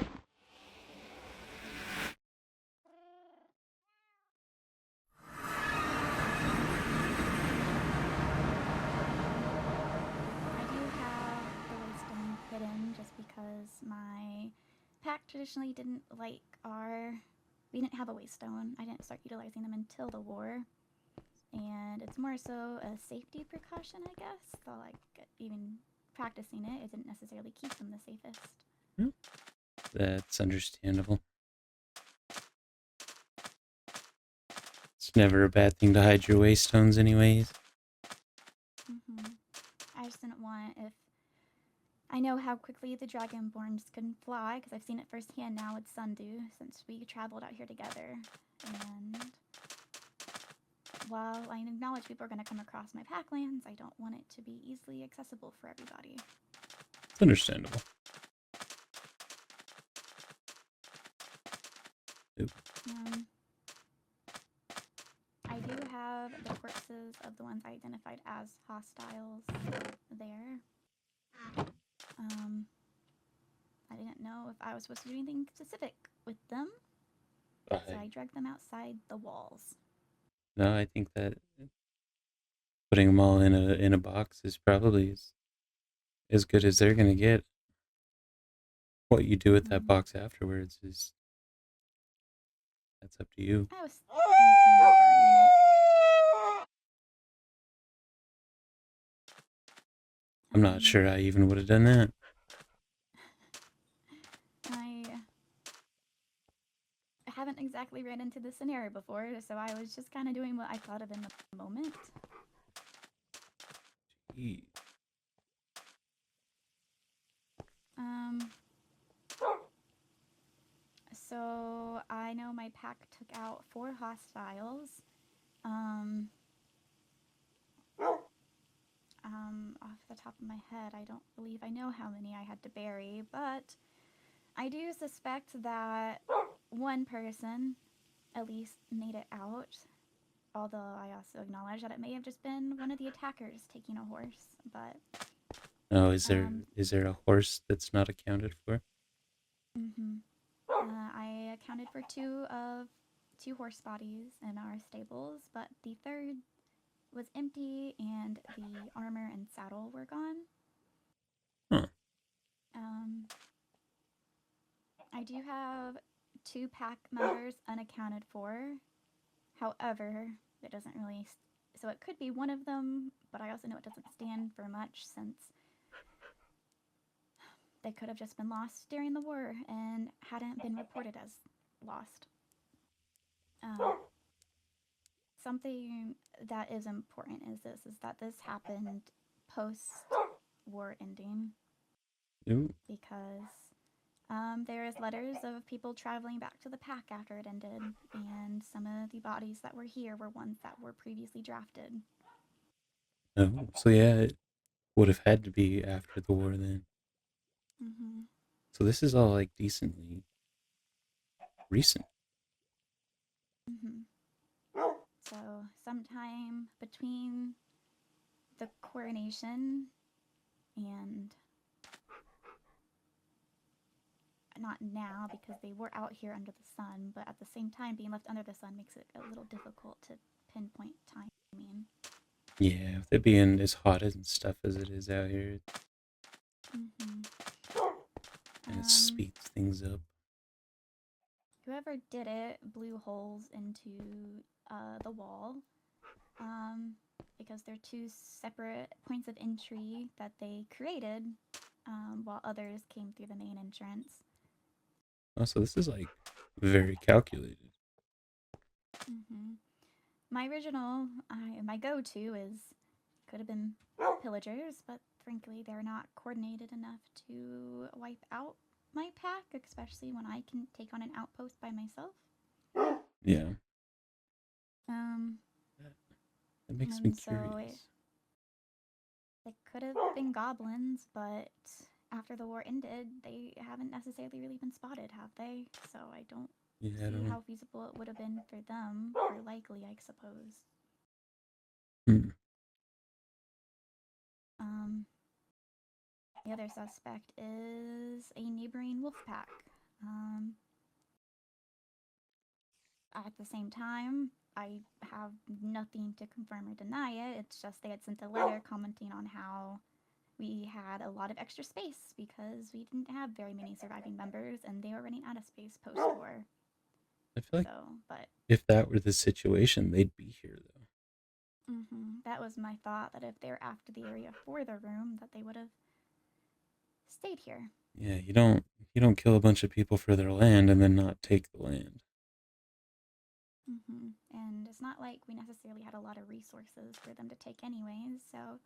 do have the waystone hidden just because my pack traditionally didn't like our... We didn't have a waystone. I didn't start utilizing them until the war. And it's more so a safety precaution, I guess. So, like, even practicing it, it didn't necessarily keep them the safest. That's understandable. It's never a bad thing to hide your waystones anyways. I just didn't want if... I know how quickly the Dragonborns can fly, because I've seen it firsthand now with Sundew, since we traveled out here together. And while I acknowledge people are going to come across my packlands, I don't want it to be easily accessible for everybody. It's understandable. Oop. I do have the corpses of the ones I identified as hostiles there. I didn't know if I was supposed to do anything specific with them, so I dragged them outside the walls. No, I think that putting them all in a box is probably as good as they're gonna get. What you do with that box afterwards is that's up to you. I was thinking of burning it. I'm not sure I even would have done that. I haven't exactly ran into this scenario before, so I was just kind of doing what I thought of in the moment. Gee. So I know my pack took out 4 hostiles. Off the top of my head, I don't believe I know how many I had to bury, but I do suspect that one person at least made it out. Although I also acknowledge that it may have just been one of the attackers taking a horse, but... Oh, is there a horse that's not accounted for? I accounted for 2 horse bodies in our stables, but the third was empty and the armor and saddle were gone. Huh. I do have 2 pack members unaccounted for. However, it doesn't really... So it could be one of them, but I also know it doesn't stand for much since they could have just been lost during the war and hadn't been reported as lost. Something that is important is that this happened post-war ending. Ooh. Because there is letters of people traveling back to the pack after it ended, and some of the bodies that were here were ones that were previously drafted. Oh, so yeah, would have had to be after the war then. Mm-hmm. So this is all like decently recent. Mm-hmm. So sometime between the coronation and not now because they were out here under the sun, but at the same time being left under the sun makes it a little difficult to pinpoint timing. Yeah, with it being as hot and stuff as it is out here, Mm-hmm. and it speeds things up. Whoever did it blew holes into the wall because they're two separate points of entry that they created while others came through the main entrance. Oh, so this is like very calculated. Mm-hmm. My original, my go-to could have been pillagers, but frankly, they're not coordinated enough to wipe out my pack, especially when I can take on an outpost by myself. Yeah, Um, that makes me and so curious. it could have been goblins, but after the war ended, they haven't necessarily really been spotted, have they? So I don't Yeah, I see don't. how feasible it would have been for them, or likely, I suppose. Hmm. The other suspect is a neighboring wolf pack. At the same time, I have nothing to confirm or deny it. It's just they had sent a letter commenting on how we had a lot of extra space because we didn't have very many surviving members and they were running out of space post-war. I feel like So, but if that were the situation, they'd be here though. that was my thought, that if they were after the area for the room, that they would have stayed here. Yeah, you don't kill a bunch of people for their land and then not take the land. And it's not like we necessarily had a lot of resources for them to take anyways, so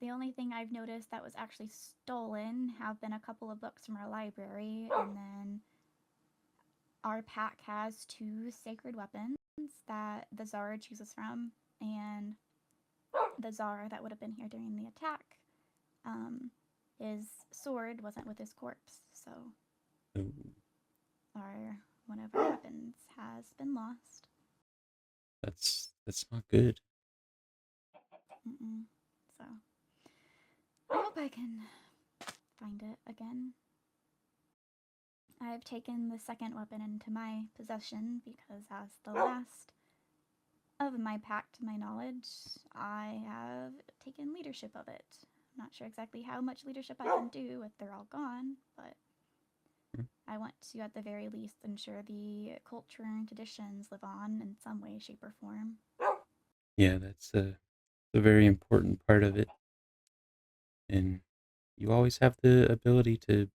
the only thing I've noticed that was actually stolen have been a couple of books from our library, and then our pack has 2 sacred weapons that the Zara chooses from, and the Zara that would have been here during the attack, his sword wasn't with his corpse, so Ooh, one of our weapons has been lost. that's not good. So I hope I can find it again. I've taken the second weapon into my possession because as the last of my pack, to my knowledge, I have taken leadership of it. I'm not sure exactly how much leadership I can do if they're all gone, but I want to, at the very least, ensure the culture and traditions live on in some way, shape, or form. Yeah, that's a very important part of it. And you always have the ability to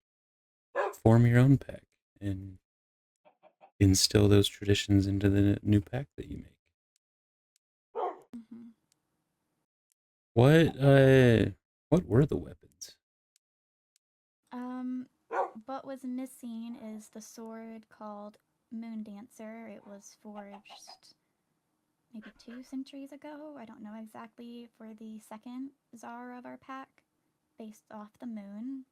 form your own pack and instill those traditions into the new pack that you make. What were the weapons? What was missing is the sword called Moon Dancer. It was forged maybe 2 centuries ago. I don't know exactly, for the second Zara of our pack, based off the moon.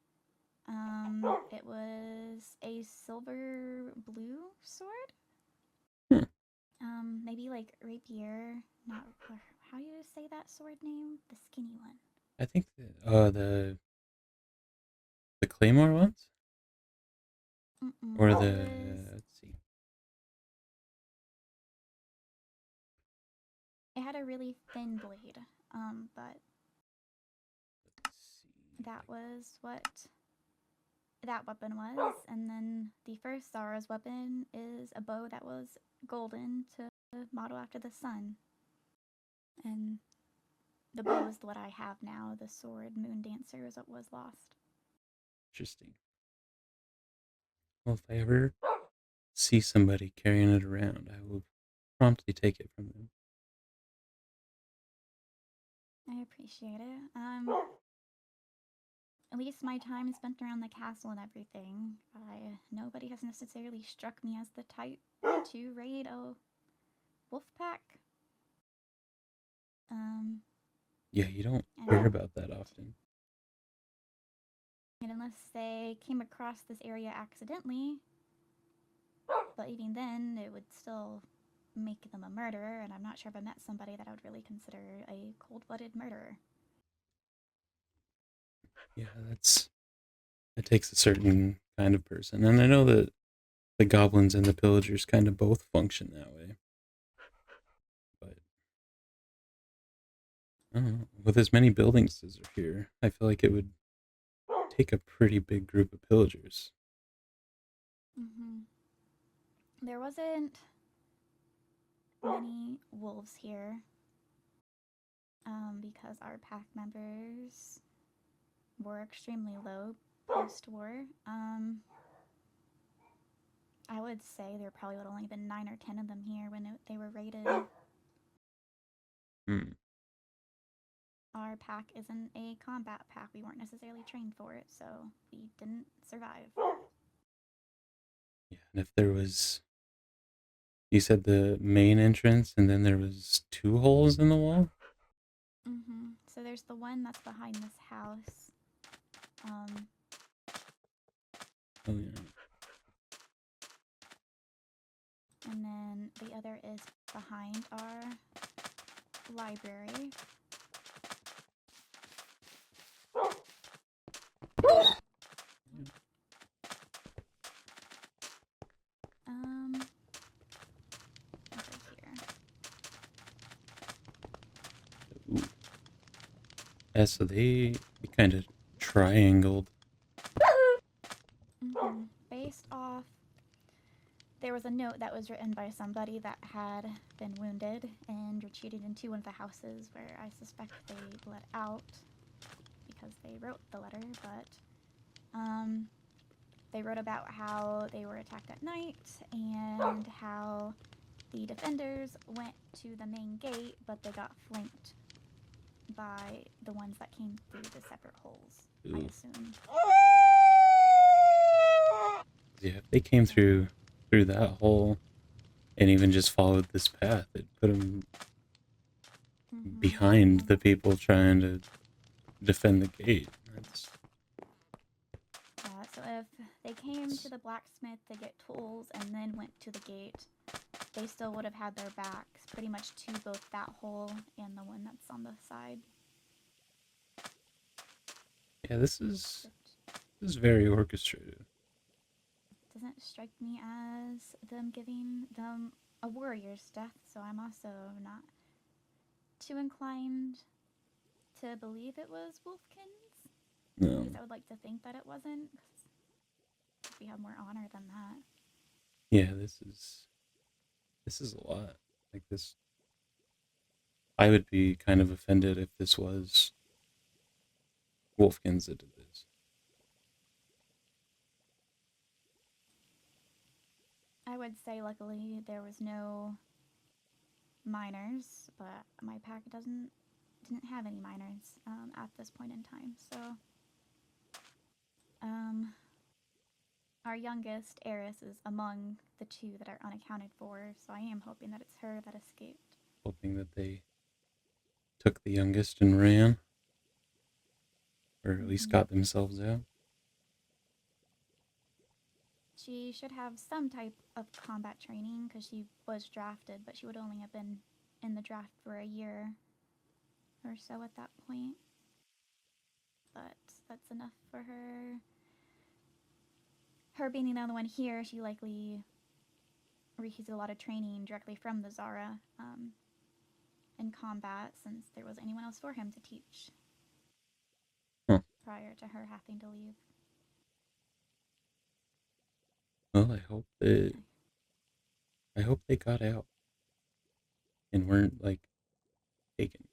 It was a silver blue sword. Maybe like rapier. Not how do you say that sword name? The skinny one. I think the claymore ones, or let's see. It had a really thin blade. But Let's see. that was what that weapon was. And then the first Zara's weapon is a bow that was golden to model after the sun. And the bow is what I have now. The sword Moon Dancer is what was lost. Interesting. Well, if I ever see somebody carrying it around, I will promptly take it from them. I appreciate it. At least my time spent around the castle and everything. Nobody has necessarily struck me as the type to raid a wolf pack. Yeah, you don't And- hear about that often. And unless they came across this area accidentally, but even then, it would still make them a murderer, and I'm not sure if I met somebody that I would really consider a cold-blooded murderer. Yeah, that takes a certain kind of person. And I know that the goblins and the pillagers kind of both function that way. But I don't know. With as many buildings as are here, I feel like it would take a pretty big group of pillagers. There wasn't many wolves here, because our pack members were extremely low post-war. I would say there probably would have only been 9 or 10 of them here when they were raided. Our pack isn't a combat pack. We weren't necessarily trained for it, so we didn't survive. Yeah, and if there was, you said the main entrance, and then there was 2 holes in the wall? So there's the one that's behind this house. Oh, yeah. And then the other is behind our library. Over here. Ooh. Yeah, so they kind of triangled. Based off, there was a note that was written by somebody that had been wounded and retreated into one of the houses where I suspect they let out because they wrote the letter, but they wrote about how they were attacked at night and how the defenders went to the main gate, but they got flanked by the ones that came through the separate holes, I Ooh. assume. Yeah, if they came through that hole and even just followed this path, it put them behind the people trying to defend the gate. That's So if they came to the blacksmith to get tools and then went to the gate, they still would have had their backs pretty much to both that hole and the one that's on the side. yeah, this is very orchestrated. Doesn't strike me as them giving them a warrior's death, so I'm also not too inclined to believe it was Wolfkins. At No. least I would like to think that it wasn't, 'cause we have more honor than that. Yeah, this is a lot. Like this, I would be kind of offended if this was Wolfkins that did this. I would say luckily there was no minors, but my pack didn't have any minors at this point in time. So our youngest, Eris, is among the 2 that are unaccounted for, so I am hoping that it's her that escaped. Hoping that they took the youngest and ran, or at least got themselves out. She should have some type of combat training because she was drafted, but she would only have been in the draft for a year or so at that point. But that's enough for her. Her being the only one here, she likely received a lot of training directly from the Zara in combat, since there wasn't anyone else for him to teach prior to her having to leave. Well, I hope they got out and weren't like taken.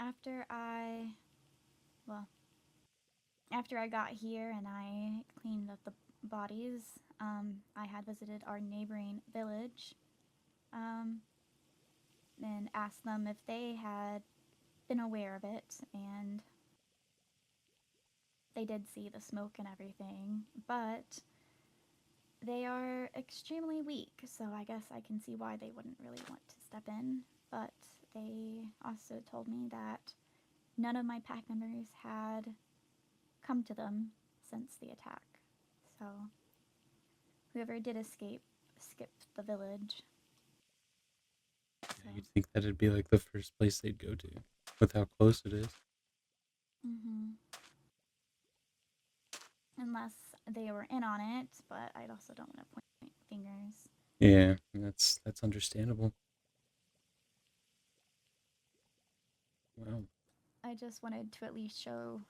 After I got here and I cleaned up the bodies, I had visited our neighboring village and asked them if they had been aware of it, and they did see the smoke and everything, but They are extremely weak, so I guess I can see why they wouldn't really want to step in. But they also told me that none of my pack members had come to them since the attack. So whoever did escape skipped the village. Yeah, So, you'd think that'd be like the first place they'd go to, with how close it is. unless they were in on it, but I also don't want to point fingers. Yeah, that's understandable. Wow. I just wanted to at least show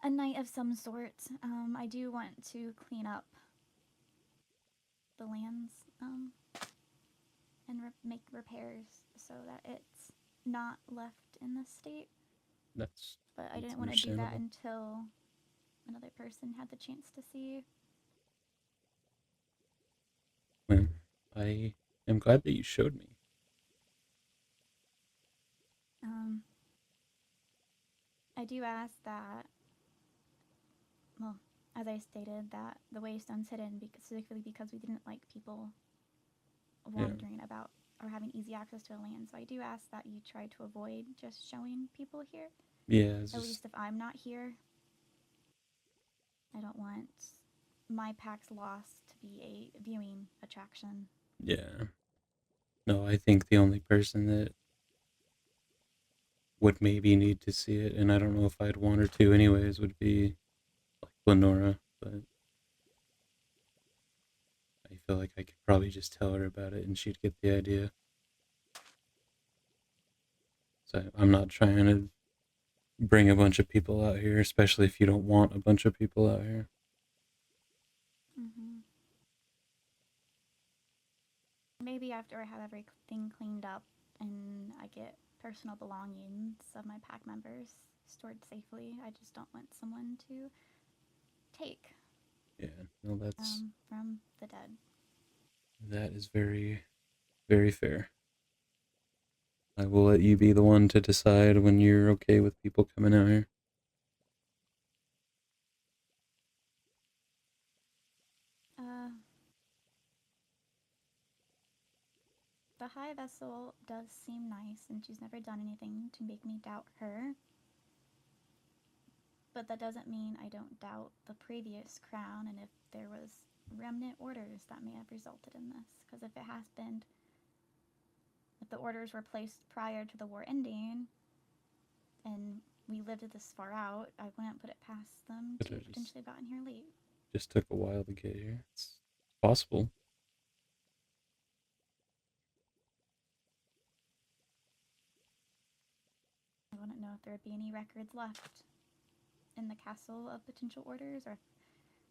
a night of some sort. I do want to clean up the lands and make repairs so that it's not left in this state. That's But I That's didn't want to do that understandable. until another person had the chance to see. Well, I am glad that you showed me. I do ask that, well, as I stated, that the waystone's hidden specifically because we didn't like people wandering about or having easy access to a land. So I do ask that you try to avoid just showing people here. Yeah, it's At just, least if I'm not here. I don't want my pack's loss to be a viewing attraction. yeah. No, I think the only person that would maybe need to see it, and I don't know if I'd want her to anyways, would be like Lanoira, but I feel like I could probably just tell her about it and she'd get the idea. So I'm not trying to bring a bunch of people out here, especially if you don't want a bunch of people out here. Maybe after I have everything cleaned up and I get personal belongings of my pack members stored safely, I just don't want someone to take Yeah, no, from the dead. that is very, very fair. I will let you be the one to decide when you're okay with people coming out here. The High Vessel does seem nice, and she's never done anything to make me doubt her. But that doesn't mean I don't doubt the previous crown and if there was remnant orders that may have resulted in this. Because if it has been, if the orders were placed prior to the war ending, and we lived this far out, I wouldn't put it past them But to I just potentially have gotten here late. just took a while to get here. It's possible. I wouldn't know if there would be any records left in the castle of potential orders, or if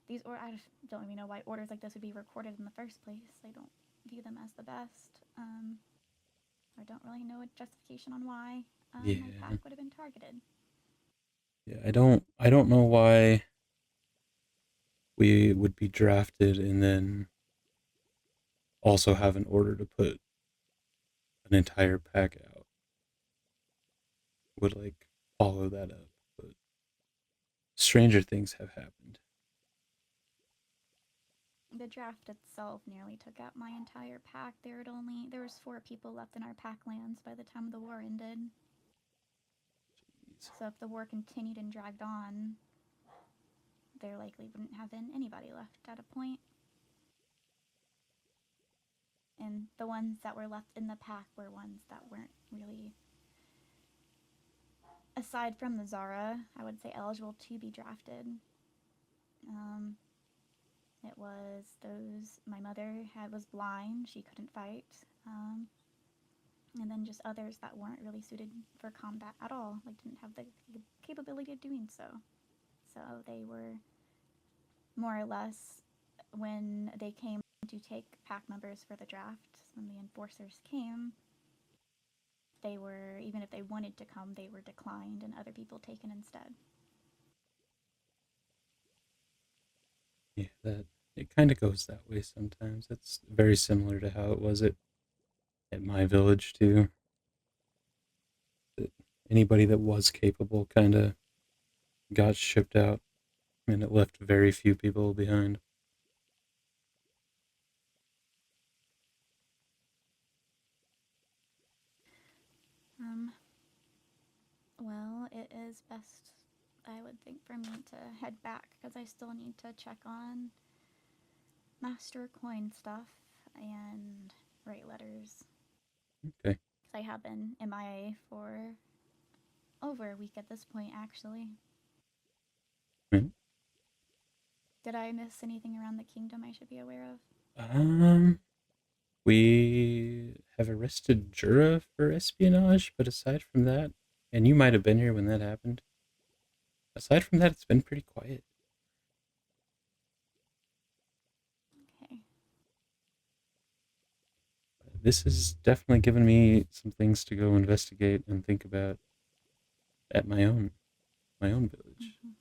these, or I don't even know why orders like this would be recorded in the first place. I don't view them as the best. I don't really know a justification on why Yeah. my pack would have been targeted. Yeah, I don't know why we would be drafted and then also have an order to put an entire pack out. Would like follow that up, but stranger things have happened. The draft itself nearly took out my entire pack. There was 4 people left in our packlands by the time the war ended. Jeez. So if the war continued and dragged on, there likely wouldn't have been anybody left at a point. And the ones that were left in the pack were ones that weren't really, aside from the Zara, I would say eligible to be drafted. It was those, my mother was blind, she couldn't fight, and then just others that weren't really suited for combat at all, like didn't have the capability of doing so. So they were more or less, when they came to take pack members for the draft, when the enforcers came, they were, even if they wanted to come, they were declined and other people taken instead. Yeah, that it kind of goes that way sometimes. It's very similar to how it was at my village too. That anybody that was capable kind of got shipped out, and it left very few people behind. is best, I would think, for me to head back, because I still need to check on Master Coin stuff and write letters. Okay. Because I have been MIA for over a week at this point, actually. Hmm. Did I miss anything around the kingdom I should be aware of? We have arrested Jura for espionage, but aside from that, and you might have been here when that happened. Aside from that, it's been pretty quiet. Okay. This has definitely given me some things to go investigate and think about at my own village. Mhm.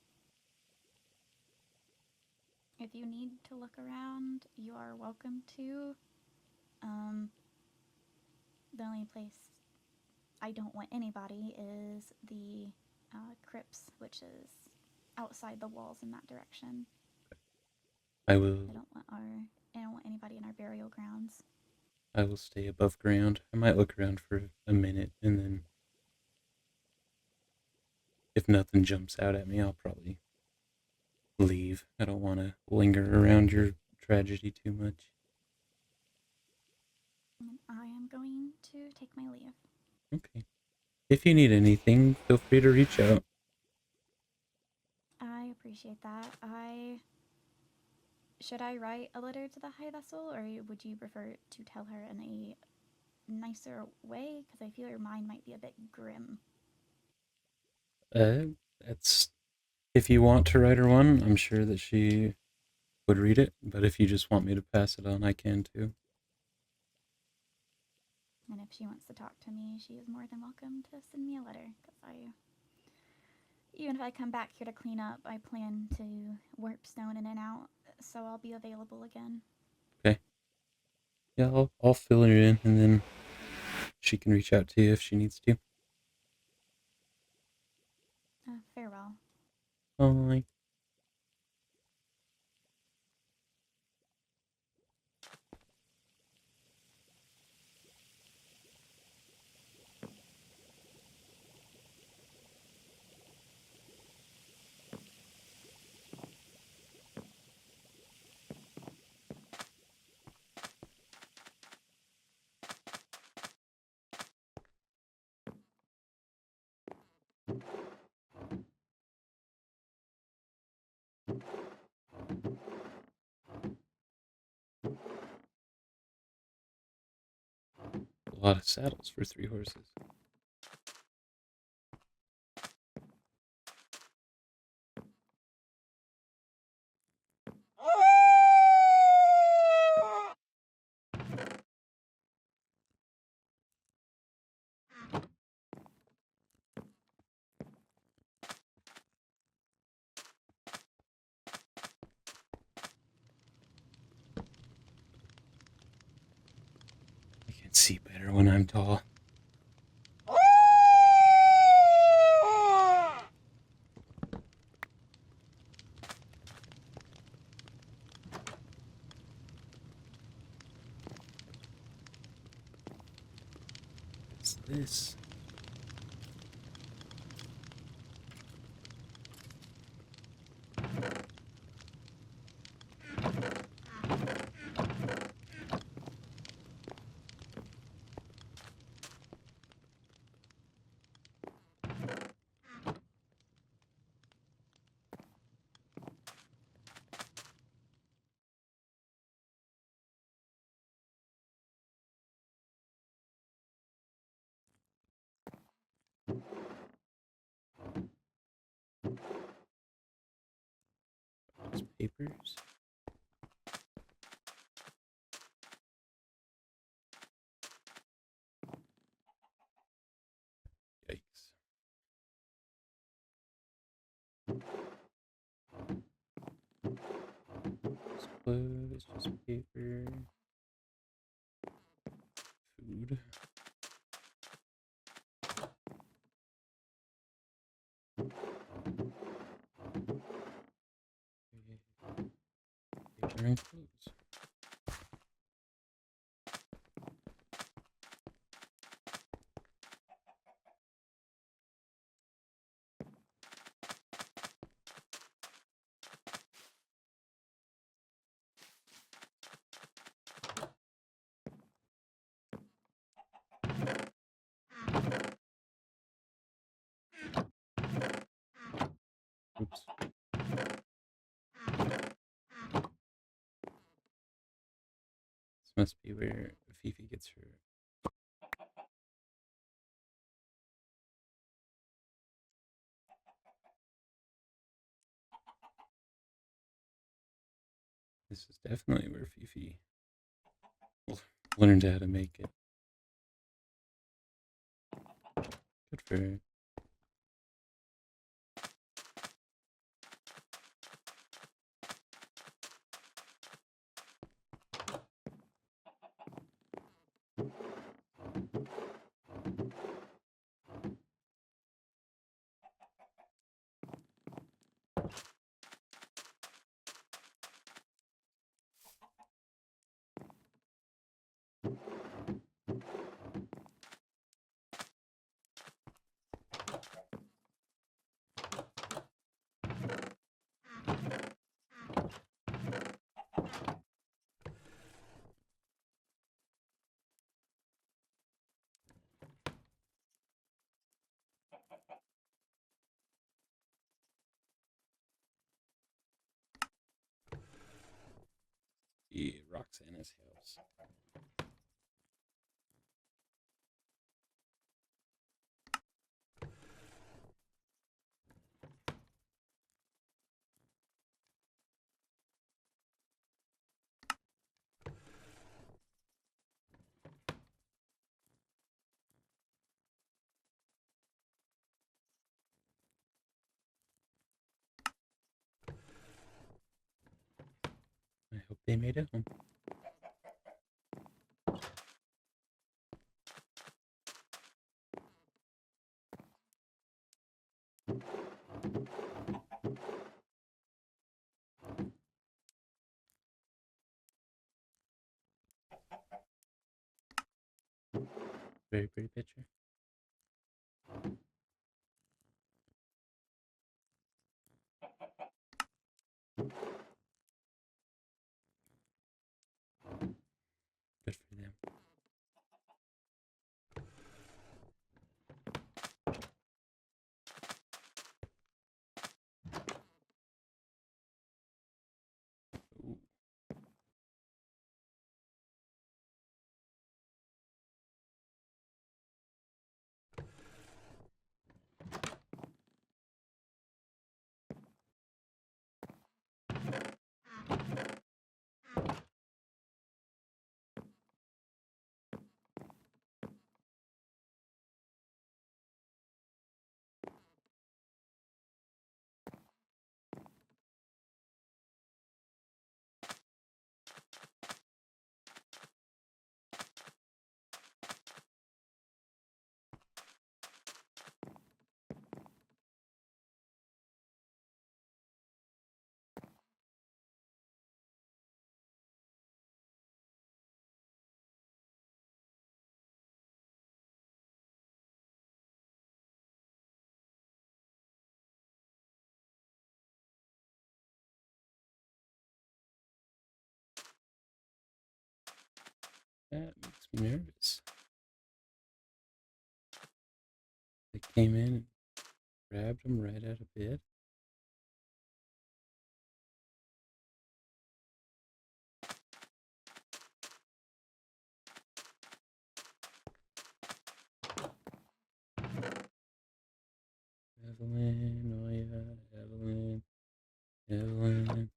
If you need to look around, you are welcome to. The only place I don't want anybody is the crypts, which is outside the walls in that direction. I I will don't want anybody in our burial grounds. stay above ground. I might look around for a minute, and then if nothing jumps out at me, I'll probably leave. I don't want to linger around your tragedy too much. And I am going to take my leave. Okay. If you need anything, feel free to reach out. I appreciate that. Should I write a letter to the High Vessel, or would you prefer to tell her in a nicer way? Because I feel her mind might be a bit grim. That's if you want to write her one, I'm sure that she would read it, but if you just want me to pass it on, I can too. And if she wants to talk to me, she is more than welcome to send me a letter. Because even if I come back here to clean up, I plan to warp stone in and out, so I'll be available again. Okay. Yeah, I'll fill her in, and then she can reach out to you if she needs to. Farewell. Bye. A lot of saddles for 3 horses. I can see better when I'm tall. What's this? Those papers. Yikes. Just clothes, just paper. Food. Paper and clothes. Oops. This must be where Fifi gets her. This is definitely where Fifi learned how to make it. Good for her. Roxana's house. I hope they made it home. Very pretty picture. Good for them. Ooh. That makes me nervous. They came in and grabbed him right out of bed. Evelyn, oh yeah, Evelyn, Evelyn.